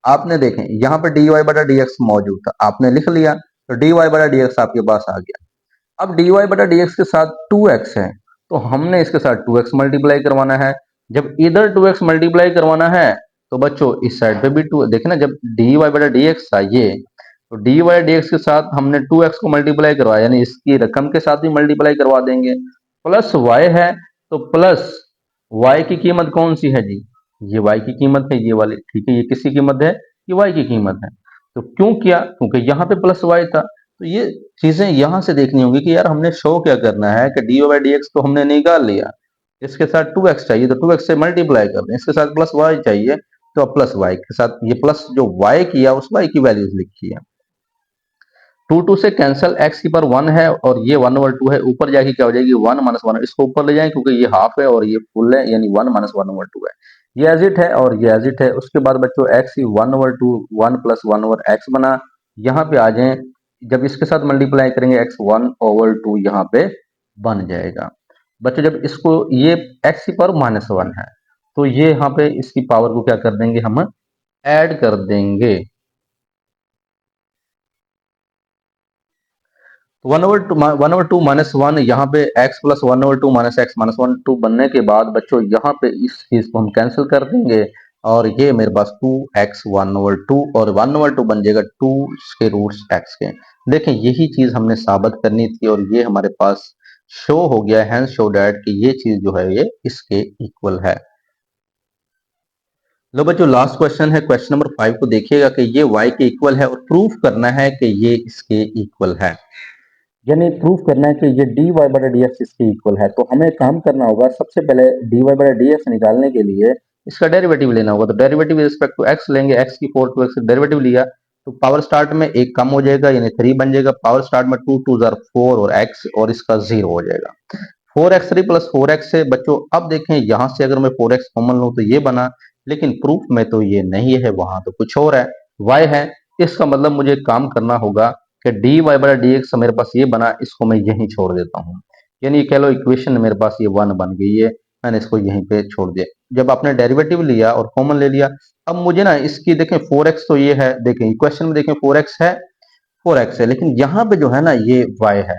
आपने देखें यहाँ पर dy/dx मौजूद था, आपने लिख लिया, तो dy/dx आपके पास आ गया। अब dy/dx के साथ 2x है, तो हमने इसके साथ 2x मल्टीप्लाई करवाना है। जब इधर 2x मल्टीप्लाई करवाना है तो बच्चों इस साइड पे भी 2, देखें ना, जब dy/dx था ये, तो dy/dx के साथ हमने 2x को मल्टीप्लाई करवाया, यानी इसकी रकम के साथ ही मल्टीप्लाई करवा देंगे। प्लस y है तो प्लस y की कीमत कौन सी है जी, ये y की कीमत है, ये वाली। ठीक है, ये किसकी कीमत है, ये y की कीमत है। तो क्यों किया, क्योंकि यहाँ पे प्लस y था। तो ये चीजें यहां से देखनी होगी कि यार हमने शो क्या करना है, कि dy/dx तो हमने निकाल लिया, इसके साथ 2x चाहिए तो 2x से मल्टीप्लाई कर दें, इसके साथ प्लस y चाहिए तो अब प्लस y के साथ ये प्लस जो y किया उस y की वैल्यूज लिखी है। 2 से कैंसिल, x की पावर 1 है और ये 1/2 है, ऊपर जाके क्या हो जाएगी, 1 -1, इसको ऊपर ले जाएं क्योंकि ये हाफ है और ये फुल है, यानी 1 -1/2 है। ये एज इट है और ये एज इट है। उसके बाद बच्चों x ही 1/2, 1 + 1/x बना। यहाँ पे आ जाएं, जब इसके साथ मल्टीप्लाई करेंगे x 1/2 यहाँ पे बन जाएगा। बच्चों जब इसको, ये x की पावर -1 है, तो ये यहाँ पे इसकी पावर को क्या कर देंगे, हम ऐड कर देंगे। 1/2 -1, यहाँ पे x + 1/2 -x -1/2 बनने के बाद बच्चों यहाँ पे इस चीज को हम कैंसिल कर देंगे, और ये मेरे पास 2x 1/2 और 1/2 बन जाएगा 2 के रूट्स x के। देखें, यही चीज हमने साबित करनी थी और ये हमारे पास शो हो गया है, शो डैट कि ये चीज जो है ये इसके इक्वल है। लो बच्चों, लास्ट क्वेश्चन है, क्वेश्चन नंबर 5 को देखिएगा कि ये y के इक्वल है और प्रूफ करना है कि ये इसके इक्वल है, यानी प्रूफ करना है कि ये dy/dx इसके इक्वल है। तो हमें काम करना होगा, सबसे पहले dy/dx निकालने के लिए इसका डेरिवेटिव लेना होगा। तो डेरिवेटिव रिस्पेक्ट टू x लेंगे, x की 4 2 x डेरिवेटिव लिया तो पावर स्टार्ट में एक कम हो जाएगा, यानी 3 बन जाएगा। पावर स्टार्ट में 2 2 4 और x और इसका 0 हो जाएगा। 4x3 + 4x है बच्चों। अब देखें, यहां से अगर मैं 4x कॉमन लूं तो ये बना, लेकिन प्रूफ में तो ये नहीं है, वहां तो कुछ और है, y है। इसका मतलब मुझे काम करना होगा कि dy/dx मेरे पास ये बना, इसको मैं यहीं छोड़ देता हूँ, यानी कह लो इक्वेशन मेरे पास ये 1 बन गई है, मैंने इसको यहीं पे छोड़ दिया। जब आपने डेरिवेटिव लिया और कॉमन ले लिया, अब मुझे ना इसकी, देखें 4x तो ये है, देखें इक्वेशन में देखें 4x है, 4x है, लेकिन यहाँ पे जो है ना ये y है।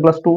plus 2.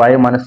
y minus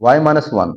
y minus 1.